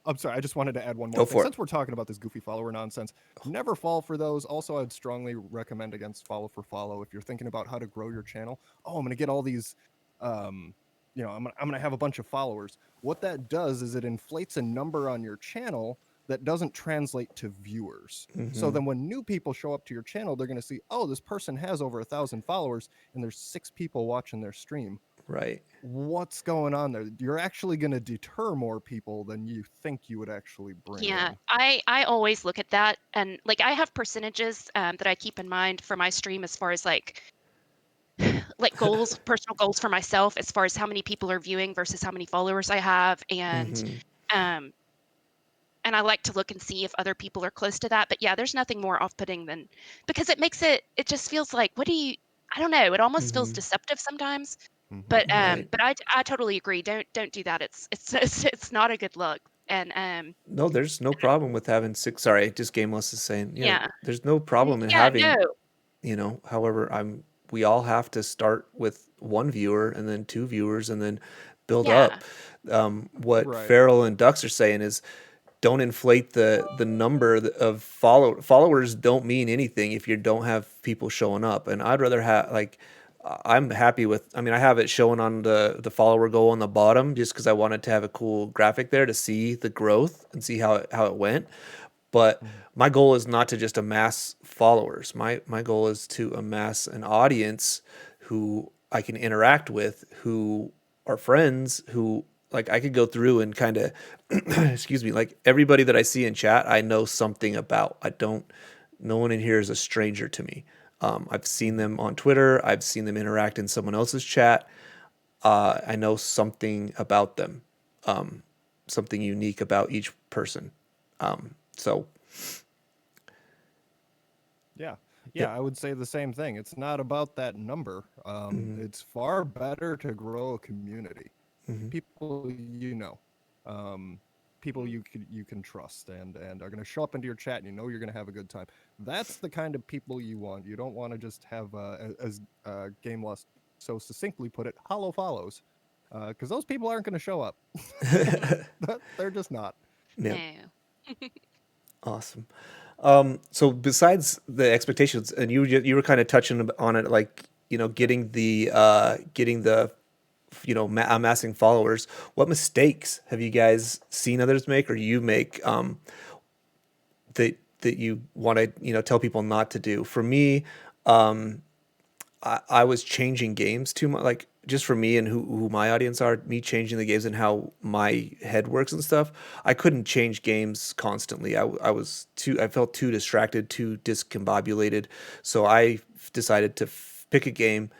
I'm sorry, I just wanted to add one more Go thing. for it. Since we're talking about this goofy follower nonsense, never fall for those. Also, I'd strongly recommend against follow for follow if you're thinking about how to grow your channel. Oh, I'm gonna get all these I'm gonna have a bunch of followers. What that does is it inflates a number on your channel that doesn't translate to viewers. So Hmm. then when new people show up to your channel, they're gonna see, oh, this person has over 1,000 followers and there's 6 people watching their stream. Right. What's going on there? You're actually going to deter more people than you think you would actually bring Yeah, in. I always look at that, and like I have percentages that I keep in mind for my stream as far as like goals, personal goals for myself, as far as how many people are viewing versus how many followers I have, Hmm. um and I like to look and see if other people are close to that. But yeah, there's nothing more off-putting than because it just feels like, what do you, I don't know, it almost feels Hmm. deceptive sometimes. Hmm. but I totally agree. Don't do that. It's not a good look. And No, there's no problem with having six. Sorry, just Gameless is saying, yeah. there's no problem in Yeah, having, no. however, we all have to start with one viewer and then two viewers and then build Yeah. up. What Right. Farrell and Ducks are saying is don't inflate the number of followers don't mean anything if you don't have people showing up. And I'd rather have like I'm happy with. I mean, I have it showing on the follower goal on the bottom just because I wanted to have a cool graphic there to see the growth and see how it went. But Mhm. my goal is not to just amass followers. My goal is to amass an audience who I can interact with, who are friends, who like I could go through and kind of excuse me, like everybody that I see in chat, I know something about. I don't. No one in here is a stranger to me. I've seen Mhm. them on Twitter. I've seen them interact in someone else's chat. I know something about them, something unique about each person. So Yeah. Yeah, yep. I would say the same thing. It's not about that number. Hmm. It's far better to grow a community. Hmm. People you know. Um, people you can trust and are going to show up into your chat and you know you're going to have a good time. That's the kind of people you want. You don't want to just have as Game Lost so succinctly put it, hollow follows. Cuz those people aren't going to show up. They're just not. Yeah, No. awesome. So besides the expectations, and you were kind of touching on it, like getting the amassing followers. What mistakes have you guys seen others make, or you make that you want to tell people not to do? For me, I was changing games too much, like just for me and who my audience are, me changing the games and how my head works and stuff. I couldn't change games constantly. I felt too distracted, too discombobulated. So I decided to pick a game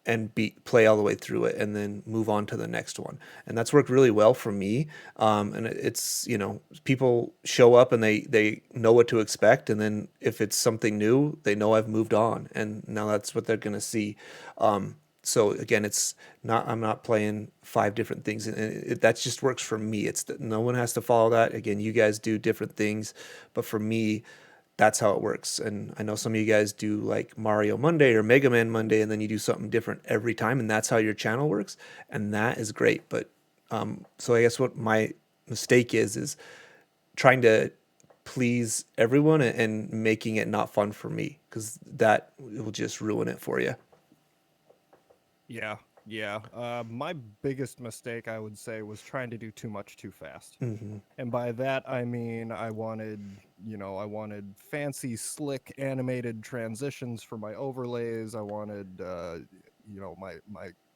and play all the way through it and then move on to the next one. And that's worked really well for me. And it's, people show up and they know what to expect. And then if it's something new, they know I've moved on and now that's what they're going to see. So again, I'm not playing five different things. And that just works for me. It's that no one has to follow that. Again, you guys do different things, but for me, that's how it works. And I know some of you guys do like Mario Monday or Mega Man Monday, and then you do something different every time, and that's how your channel works, and that is great. But so I guess what my mistake is trying to please everyone and making it not fun for me because that will just ruin it for you. Yeah, yeah. My biggest mistake, I would say, was trying to do too much too fast. Hmm. And by that, I mean I wanted fancy, slick, animated transitions for my overlays. I wanted,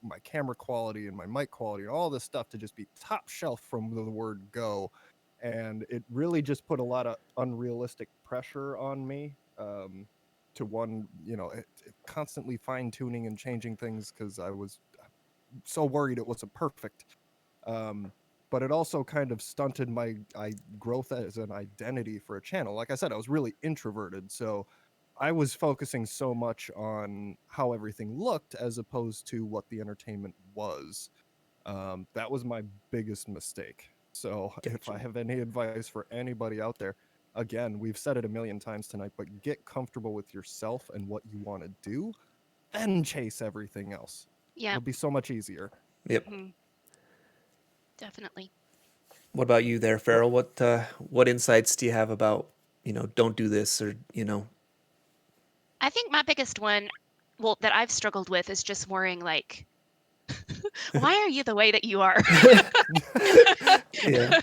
my camera quality and my mic quality and all this stuff to just be top shelf from the word go. And it really just put a lot of unrealistic pressure on me. To one, constantly fine tuning and changing things because I was so worried it wasn't perfect. Um, but it also kind of stunted my growth as an identity for a channel. Like I said, I was really introverted, so I was focusing so much on how everything looked as opposed to what the entertainment was. That was my biggest mistake. So if Gotcha. I have any advice for anybody out there, again, we've said it a million times tonight, but get comfortable with yourself and what you want to do, then chase everything else. Yeah. It'll be so much easier. Yep. Hmm. Definitely. What about you there, What Farrell? What insights do you have about don't do this or I think my biggest one, well, that I've struggled with is just worrying like, why are you the way that you are? Yeah.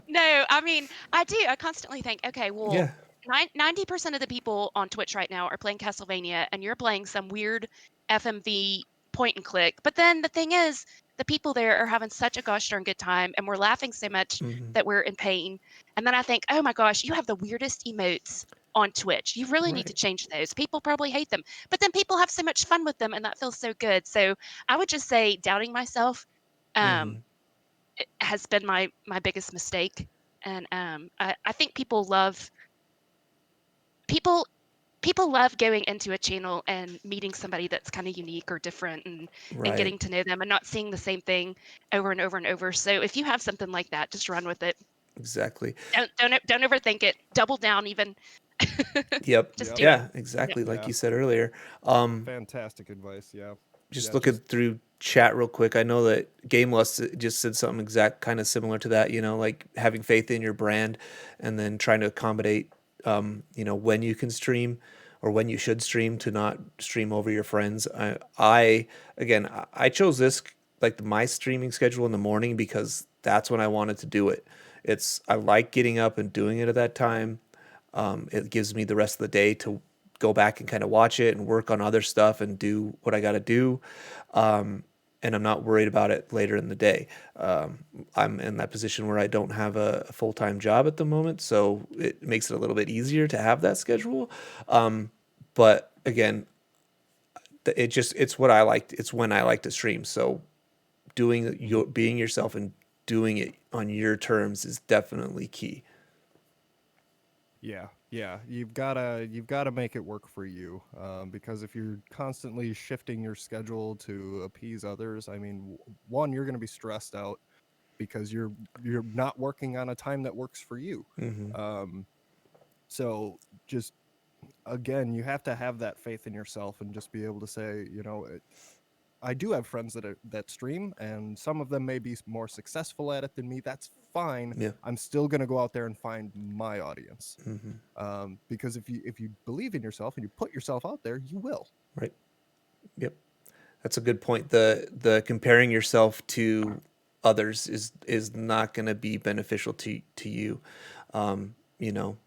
No, I mean, I do. I constantly think, okay, well, Yeah. 90% of the people on Twitch right now are playing Castlevania, and you're playing some weird FMV point and click. But then the thing is, the people there are having such a gosh darn good time, and we're laughing so much Hmm. that we're in pain. And then I think, oh my gosh, you have the weirdest emotes on Twitch. You really need to Right. change those. People probably hate them, but then people have so much fun with them, and that feels so good. So I would just say, doubting myself. Um, Hmm. has been my biggest mistake. And I think people love people. people love going into a channel and meeting somebody that's kind of unique or different, and Right. getting to know them and not seeing the same thing over and over and over. So if you have something like that, just run with it. Exactly. Don't overthink it. Double down even. Yep. Just Yep. do it. Yeah, Yep. exactly. Like Yeah. you said earlier. Um, Fantastic advice. Yeah. just Yeah. looking Just through chat real quick. I know that Game Lust just said something exact kind of similar to that, like having faith in your brand and then trying to accommodate, when you can stream or when you should stream to not stream over your friends. I chose this, like my streaming schedule in the morning, because that's when I wanted to do it. I like getting up and doing it at that time. It gives me the rest of the day to go back and kind of watch it and work on other stuff and do what I got to do. And I'm not worried about it later in the day. I'm in that position where I don't have a full time job at the moment, so it makes it a little bit easier to have that schedule. But again, it's what I like. It's when I like to stream. So being yourself and doing it on your terms is definitely key. yeah, yeah. You've gotta make it work for you. Because if you're constantly shifting your schedule to appease others, I mean, one, you're gonna be stressed out because you're not working on a time that works for you. Hmm. Um, so just again, you have to have that faith in yourself and just be able to say, I do have friends that stream, and some of them may be more successful at it than me. That's fine. Yeah. I'm still gonna go out there and find my audience, Hmm. because if you believe in yourself and you put yourself out there, you will. Right. Yep. That's a good point. The comparing yourself to others is not going to be beneficial to you. You know,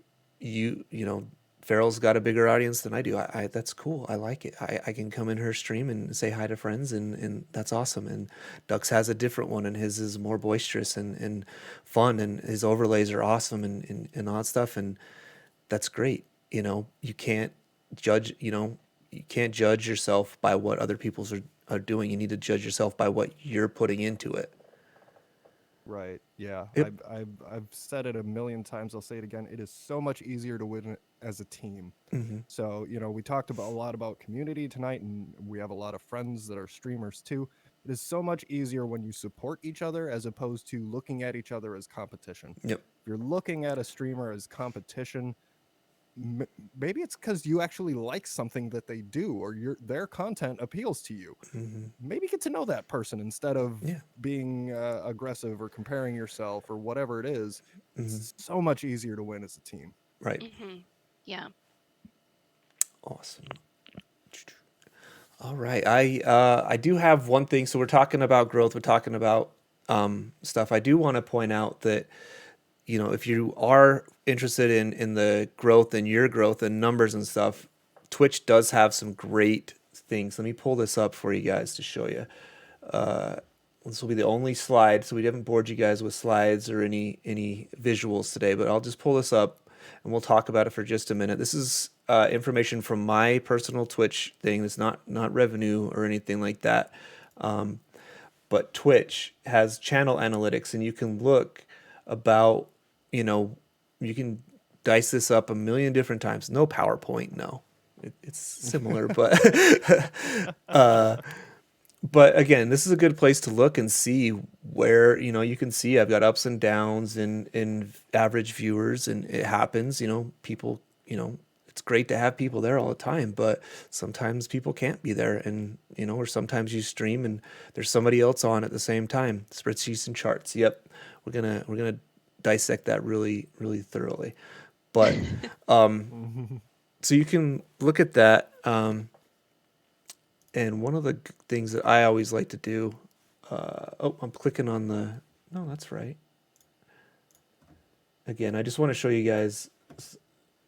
you know, Farrell's got a bigger audience than I do. I that's cool. I like it. I can come in her stream and say hi to friends, and that's awesome. And Ducks has a different one, and his is more boisterous and fun, and his overlays are awesome, and all that stuff. And that's great. You can't judge, you can't judge yourself by what other people's are doing. You need to judge yourself by what you're putting into it. Right. Yeah. Yep. I've said it a million times. I'll say it again. It is so much easier to win as a team. Hmm. So, we talked about a lot about community tonight, and we have a lot of friends that are streamers too. It is so much easier when you support each other as opposed to looking at each other as competition. Yep. If you're looking at a streamer as competition, maybe it's because you actually like something that they do, or their content appeals to you. Hmm. Maybe get to know that person instead of Yeah. being aggressive or comparing yourself or whatever it is. Hmm. It's so much easier to win as a team. Right. Yeah. Awesome. All right. I do have one thing. So we're talking about growth. We're talking about stuff. I do want to point out that if you are interested in the growth and your growth and numbers and stuff, Twitch does have some great things. Let me pull this up for you guys to show you. This will be the only slide, so we haven't bored you guys with slides or any visuals today, but I'll just pull this up and we'll talk about it for just a minute. This is information from my personal Twitch thing. It's not revenue or anything like that. But Twitch has channel analytics, and you can look about, you can dice this up a million different times. No PowerPoint, no. It's similar, but but again, this is a good place to look and see where, you can see I've got ups and downs in average viewers, and it happens, people, it's great to have people there all the time, but sometimes people can't be there, and, or sometimes you stream and there's somebody else on at the same time. Spreadsheets and charts. Yep. We're going to dissect that really, really thoroughly. But, so you can look at that. And one of the things that I always like to do, I'm clicking on no, that's right. Again, I just want to show you guys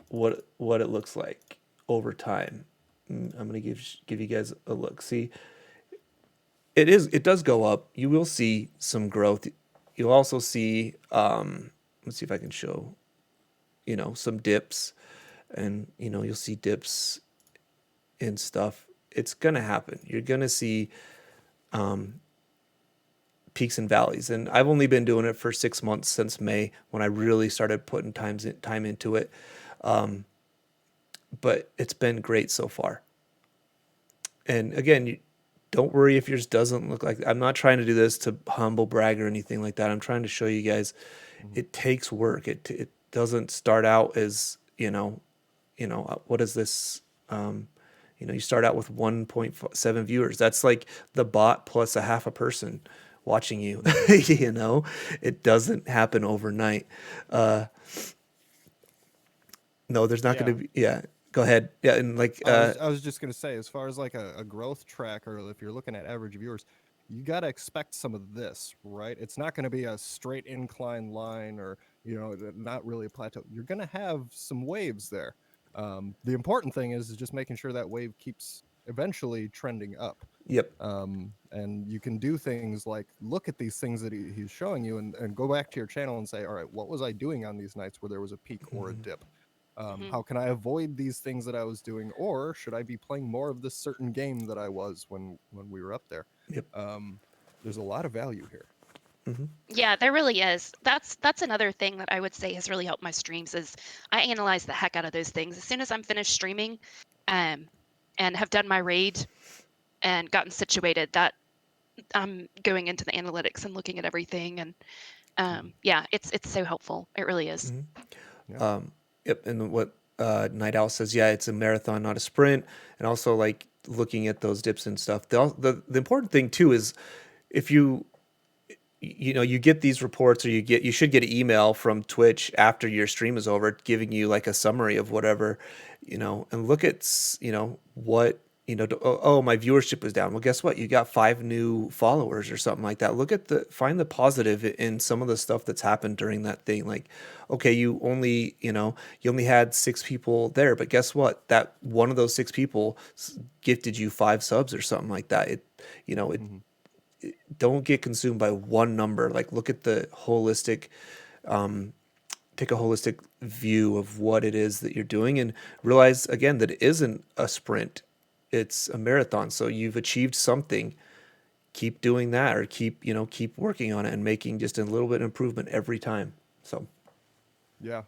what it looks like over time. I'm going to give you guys a look. See, it does go up. You will see some growth. You'll also see, let's see if I can show, some dips, and, you'll see dips and stuff. It's going to happen. You're going to see peaks and valleys. And I've only been doing it for 6 months, since May, when I really started putting time into it. but it's been great so far. And again, don't worry if yours doesn't look like. I'm not trying to do this to humble brag or anything like that. I'm trying to show you guys Mhm. it takes work. It doesn't start out as what is this? You start out with 1.7 viewers. That's like the bot plus a half a person watching you. It doesn't happen overnight. Uh, no, there's not going Yeah. to be. Yeah, go ahead. Yeah, and like I was just gonna say, as far as like a growth tracker, if you're looking at average viewers, you gotta expect some of this, right? It's not gonna be a straight incline line or not really a plateau. You're gonna have some waves there. The important thing is just making sure that wave keeps eventually trending up. yep. And you can do things like look at these things that he's showing you and go back to your channel and say, all right, what was I doing on these nights where there was a peak or a Mhm. dip? Hmm. How can I avoid these things that I was doing, or should I be playing more of this certain game that I was when we were up there? Yep. Um, there's a lot of value here. Hmm. Yeah, there really is. That's another thing that I would say has really helped my streams is I analyze the heck out of those things. As soon as I'm finished streaming, um, and have done my raid and gotten situated, that I'm going into the analytics and looking at everything. And yeah, it's so helpful. It really is. Yeah. Yep. And what Night Owl says, yeah, it's a marathon, not a sprint. And also like looking at those dips and stuff. The important thing too is if you get these reports or you should get an email from Twitch after your stream is over giving you like a summary of whatever, and look at what oh, my viewership was down. Well, guess what? You got 5 new followers or something like that. Find the positive in some of the stuff that's happened during that thing. Like, okay, you only had 6 people there, but guess what? That one of those 6 people gifted you 5 subs or something like that. It Mhm. don't get consumed by one number. Like look at the holistic, take a holistic view of what it is that you're doing and realize again that it isn't a sprint. It's a marathon. So you've achieved something. Keep doing that or keep working on it and making just a little bit of improvement every time. So Yeah.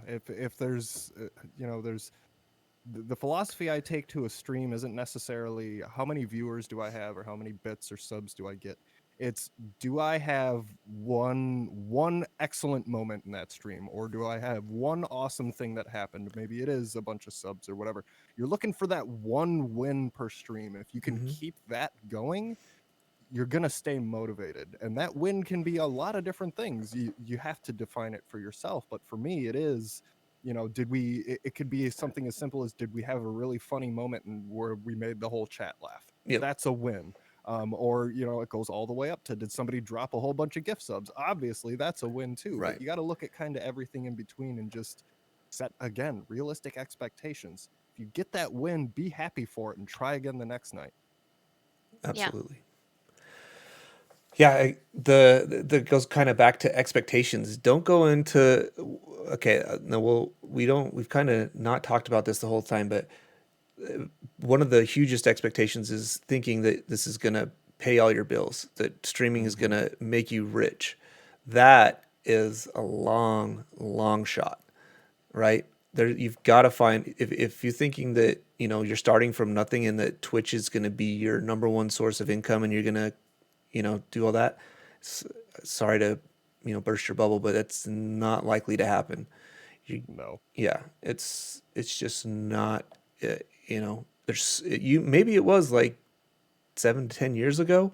If there's there's the philosophy I take to a stream isn't necessarily how many viewers do I have or how many bits or subs do I get. It's do I have one excellent moment in that stream, or do I have one awesome thing that happened? Maybe it is a bunch of subs or whatever. You're looking for that one win per stream. If you can mhm. keep that going, you're going to stay motivated, and that win can be a lot of different things. You have to define it for yourself, but for me it is, it could be something as simple as, did we have a really funny moment and where we made the whole chat laugh? Yep. That's a win. Or it goes all the way up to, did somebody drop a whole bunch of gift subs? Obviously that's a win too, Right. but you got to look at kind of everything in between and just set, again, realistic expectations. If you get that win, be happy for it and try again the next night. Yeah. Absolutely. Yeah, the goes kind of back to expectations. Don't go into okay. No, we've kind of not talked about this the whole time, but one of the hugest expectations is thinking that this is going to pay all your bills, that streaming is going Mhm. to make you rich. That is a long, long shot, right? There, you've got to find if you're thinking that you're starting from nothing and that Twitch is going to be your number one source of income and you're going to do all that. S- Sorry to burst your bubble, but it's not likely to happen. You, No. yeah, it's just not. You maybe it was like 7 to 10 years ago,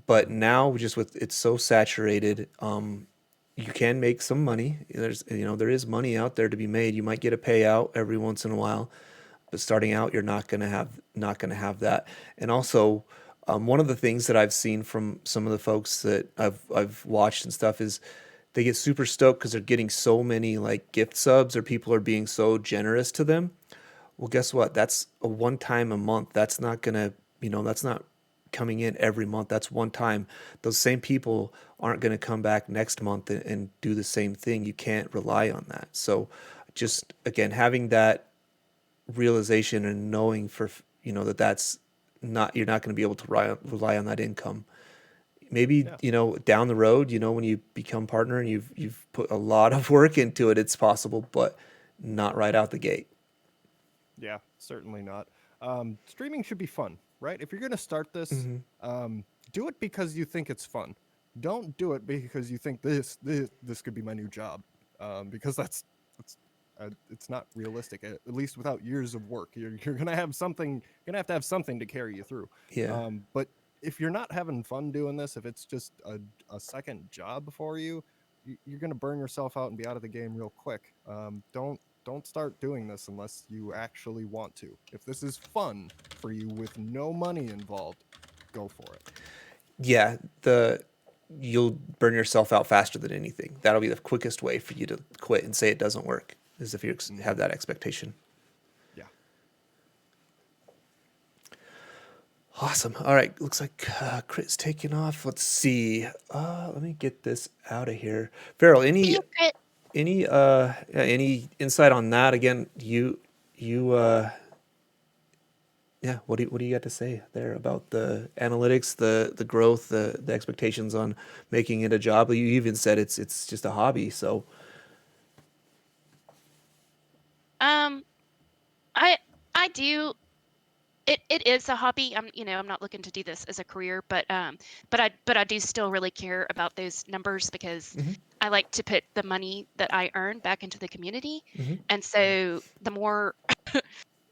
but now just with it's so saturated, you can make some money. There is money out there to be made. You might get a payout every once in a while, but starting out, you're not gonna have that. And also, one of the things that I've seen from some of the folks that I've watched and stuff is they get super stoked because they're getting so many like gift subs or people are being so generous to them. Well, guess what? That's a one time a month. That's not coming in every month. That's one time. Those same people aren't going to come back next month and do the same thing. You can't rely on that. So, just again, having that realization and knowing that that's not you're not going to be able to rely on that income. Maybe Yeah. down the road, when you become partner and you've put a lot of work into it, it's possible, but not right out the gate. Yeah, certainly not. Streaming should be fun, right? If you're going to start this, Hmm. do it because you think it's fun. Don't do it because you think this could be my new job, because that's it's not realistic. At least without years of work, you're gonna have something. Gonna have to have something to carry you through. Yeah. But if you're not having fun doing this, if it's just a second job for you, you're gonna burn yourself out and be out of the game real quick. Don't start doing this unless you actually want to. If this is fun for you with no money involved, go for it. Yeah, the you'll burn yourself out faster than anything. That'll be the quickest way for you to quit and say it doesn't work, is if you have Hmm. that expectation. Yeah. Awesome. All right, looks like Crit's taking off. Let's see. Let me get this out of here. Farrell, See you, Crit. any insight on that? Again, you yeah, what do you got to say there about the analytics, the growth, the expectations on making it a job? You even said it's just a hobby, so Um, I I do. It is a hobby. I'm not looking to do this as a career, but I do still really care about those numbers because hmm I like to put the money that I earn back into the community. hmm And so the more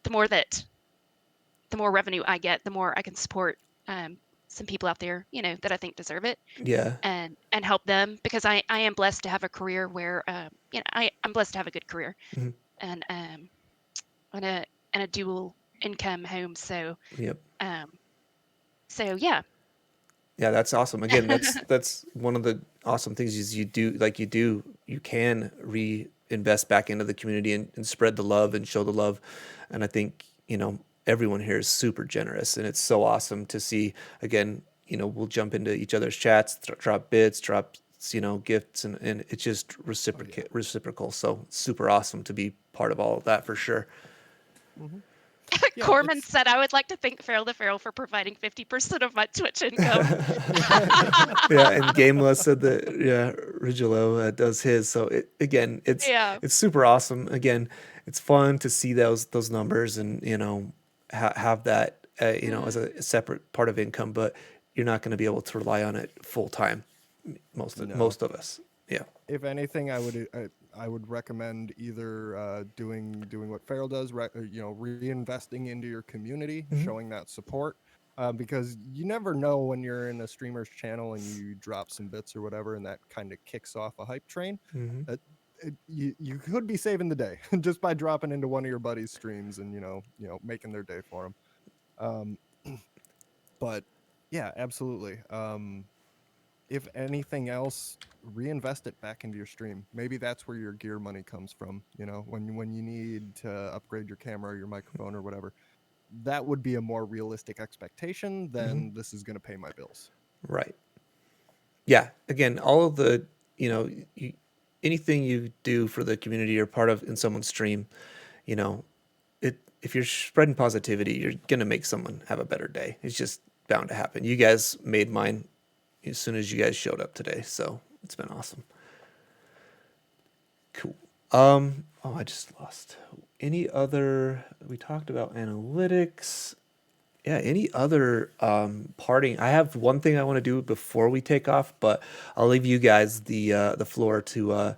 that the more revenue I get, the more I can support some people out there, that I think deserve it yeah, and help them because I am blessed to have a career where I'm blessed to have a good career hmm and and a and a dual income home. yep. Um so yeah. Yeah, that's awesome. Again, that's one of the awesome things is you can reinvest back into the community and spread the love and show the love. And I think, everyone here is super generous and it's so awesome to see again, we'll jump into each other's chats, drop bits, drop, gifts and it's just Oh yeah. reciprocal. So it's super awesome to be part of all of that for sure. Hmm. Yeah, Corman it's said I would like to thank FarrelltheFeral for providing 50% of my Twitch income. Yeah, and Gamela said that yeah, Rigolo does his. So again, Yeah. it's super awesome. Again, it's fun to see those numbers and have that as Mhm. a separate part of income, but you're not going to be able to rely on it full time. no. Most of us. Yeah. If anything, I would recommend either doing what Farrell does, reinvesting into your community, hmm showing that support, because you never know when you're in a streamer's channel and you drop some bits or whatever, and that kind of kicks off a hype train. hmm Uh, you could be saving the day just by dropping into one of your buddies' streams and making their day for them. But yeah, absolutely. If anything else, reinvest it back into your stream. Maybe that's where your gear money comes from. When you need to upgrade your camera, or your microphone, or whatever. That would be a more realistic expectation hmm than this is going to pay my bills. Right. Yeah. Again, all of the you know you, anything you do for the community or part of in someone's stream, you know, if you're spreading positivity, you're gonna make someone have a better day. It's just bound to happen. You guys made mine as soon as you guys showed up today, so it's been awesome. Cool. Oh, I just lost. Any other? We talked about analytics. Yeah. Any other parting? I have one thing I want to do before we take off, but I'll leave you guys the floor to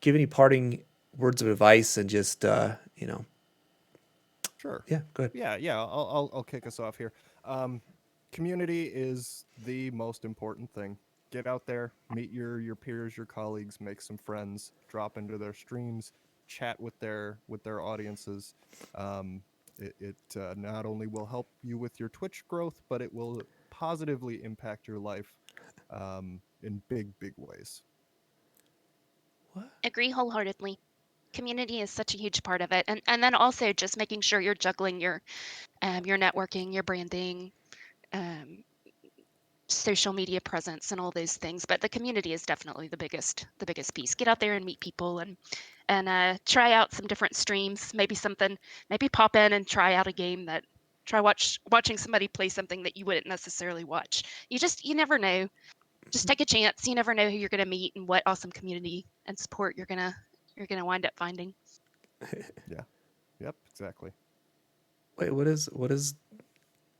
give any parting words of advice and just Sure. yeah. Go ahead. Yeah. I'll kick us off here. Um, Community is the most important thing. Get out there, meet your peers, your colleagues, make some friends, drop into their streams, chat with their audiences. It not only will help you with your Twitch growth, but it will positively impact your life in big ways. What? Agree wholeheartedly. Community is such a huge part of it. And then also just making sure you're juggling your networking, your branding, um, social media presence and all those things. But the community is definitely the biggest piece. Get out there and meet people and try out some different streams. Maybe pop in and try out a game that try watching somebody play something that you wouldn't necessarily watch. You never know. Just take a chance. You never know who you're gonna meet and what awesome community and support you're gonna wind up finding. Yeah. Yep, exactly. Wait, what is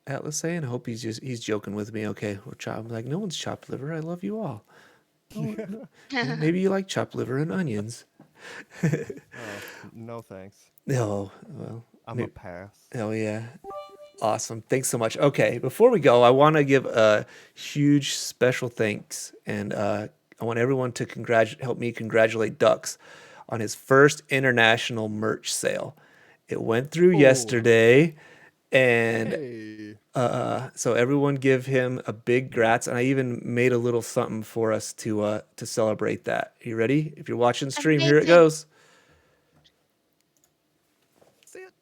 Atlas saying? I hope he's joking with me. Okay, I'm like, no one's chopped liver. I love you all. Oh, Yeah. yeah, maybe you like chopped liver and onions. Oh, no thanks. No, well, I'm a maybe, pass. oh yeah, awesome. Thanks so much. Okay, before we go, I want to give a huge special thanks, and I want everyone to help me congratulate Dux on his first international merch sale. It went through Oh, yesterday, and hey. so everyone give him a big grats, and I even made a little something for us to celebrate that. You ready? If you're watching stream, here it Amazing. goes. See it?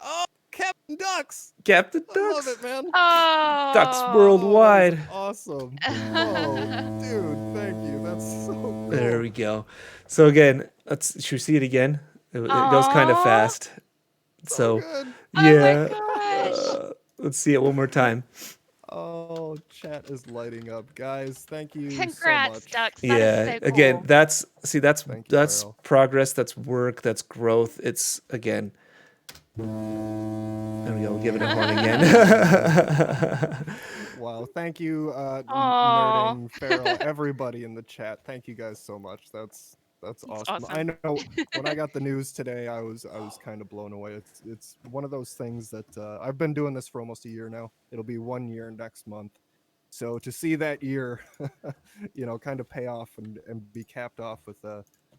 Oh, Captain Ducks! Captain I love Dux. it, man. Ducks Oh. Oh, that is worldwide. awesome. Oh, dude, thank you. That's so There cool. we go. So again, should we see it again? It goes kind of Aw. fast. So So good. Oh my yeah, gosh. let's see it one more time. Oh, chat is lighting up. Guys, thank you so Congrats, much. Ducks. That is Yeah, so again, cool. Thank you, that's Farrell. progress, that's work, that's growth. It's again. There we go. We're giving it horn again. Wow, thank you, Oh, Nerding, Farrell, everybody in the chat. Thank you guys so much. That's it's awesome. I awesome. know when I got the news today, I was kind of blown away. It's one of those things that I've been doing this for almost a year now. It'll be 1 year next month. So to see that year, kind of pay off and be capped off with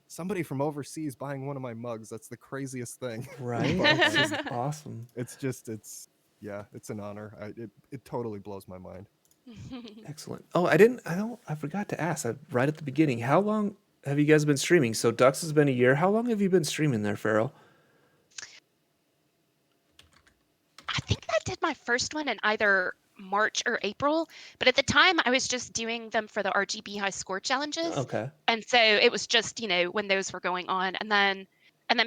somebody from overseas buying one of my mugs, that's the craziest thing. Right? But It's just awesome. it's an honor. It totally blows my mind. Excellent. Oh, I forgot to ask right at the beginning. How long have you guys been streaming? So Dux has been a year. How long have you been streaming there, Farrell? I think I did my first one in either March or April, but at the time I was just doing them for the RGB high score challenges. Okay. And so it was just, when those were going on, and then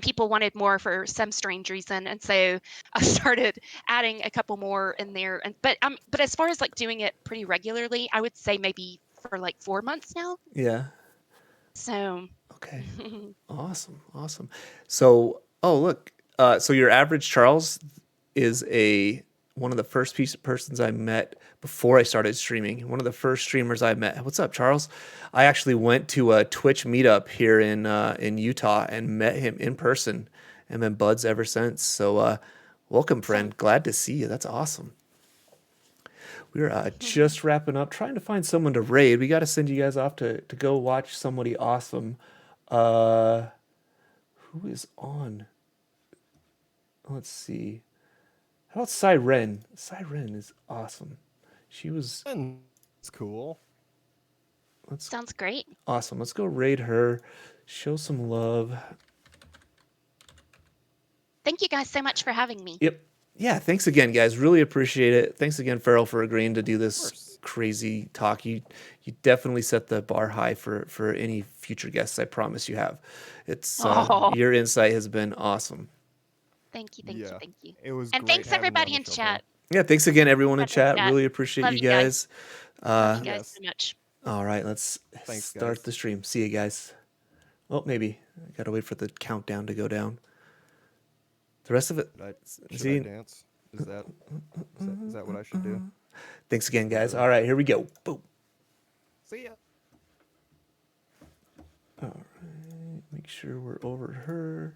people wanted more for some strange reason, and so I started adding a couple more in there. And but as far as like doing it pretty regularly, I would say maybe for like 4 months now. Yeah. So Okay. Awesome. Awesome. So, oh, look. So your average Charles is one of the first persons I met before I started streaming. One of the first streamers I met. What's up, Charles? I actually went to a Twitch meetup here in Utah and met him in person, and been buds ever since. So, welcome, friend. Glad to see you. That's awesome. We're just wrapping up, trying to find someone to raid. We got to send you guys off to go watch somebody awesome. Uh, who is on? Let's see. How about Siren? Siren is awesome. She was. And it's cool. Let's sounds great. awesome. Let's go raid her. Show some love. Thank you guys so much for having me. Yep. Yeah. Thanks again, guys. Really appreciate it. Thanks again, Farrell, for agreeing to do Of this course. crazy talk. You definitely set the bar high for any future guests. I promise you have. It's Oh, your insight has been awesome. thank you, thank you, Yeah. thank you. It was And great thanks having you on everybody the in show, Farrell. chat. Yeah. Thanks again, everyone in Everybody in chat. chat. Really appreciate Love you you guys. guys. Love you guys Yes. so much. All right, let's Thanks, start guys. the stream. See you guys. Well, maybe I gotta wait for the countdown to go down. The rest of it. Should See. I dance? Is that what I should do? Thanks again, guys. Or- All right, here we go. Boom. See ya. All right, make sure we're over her.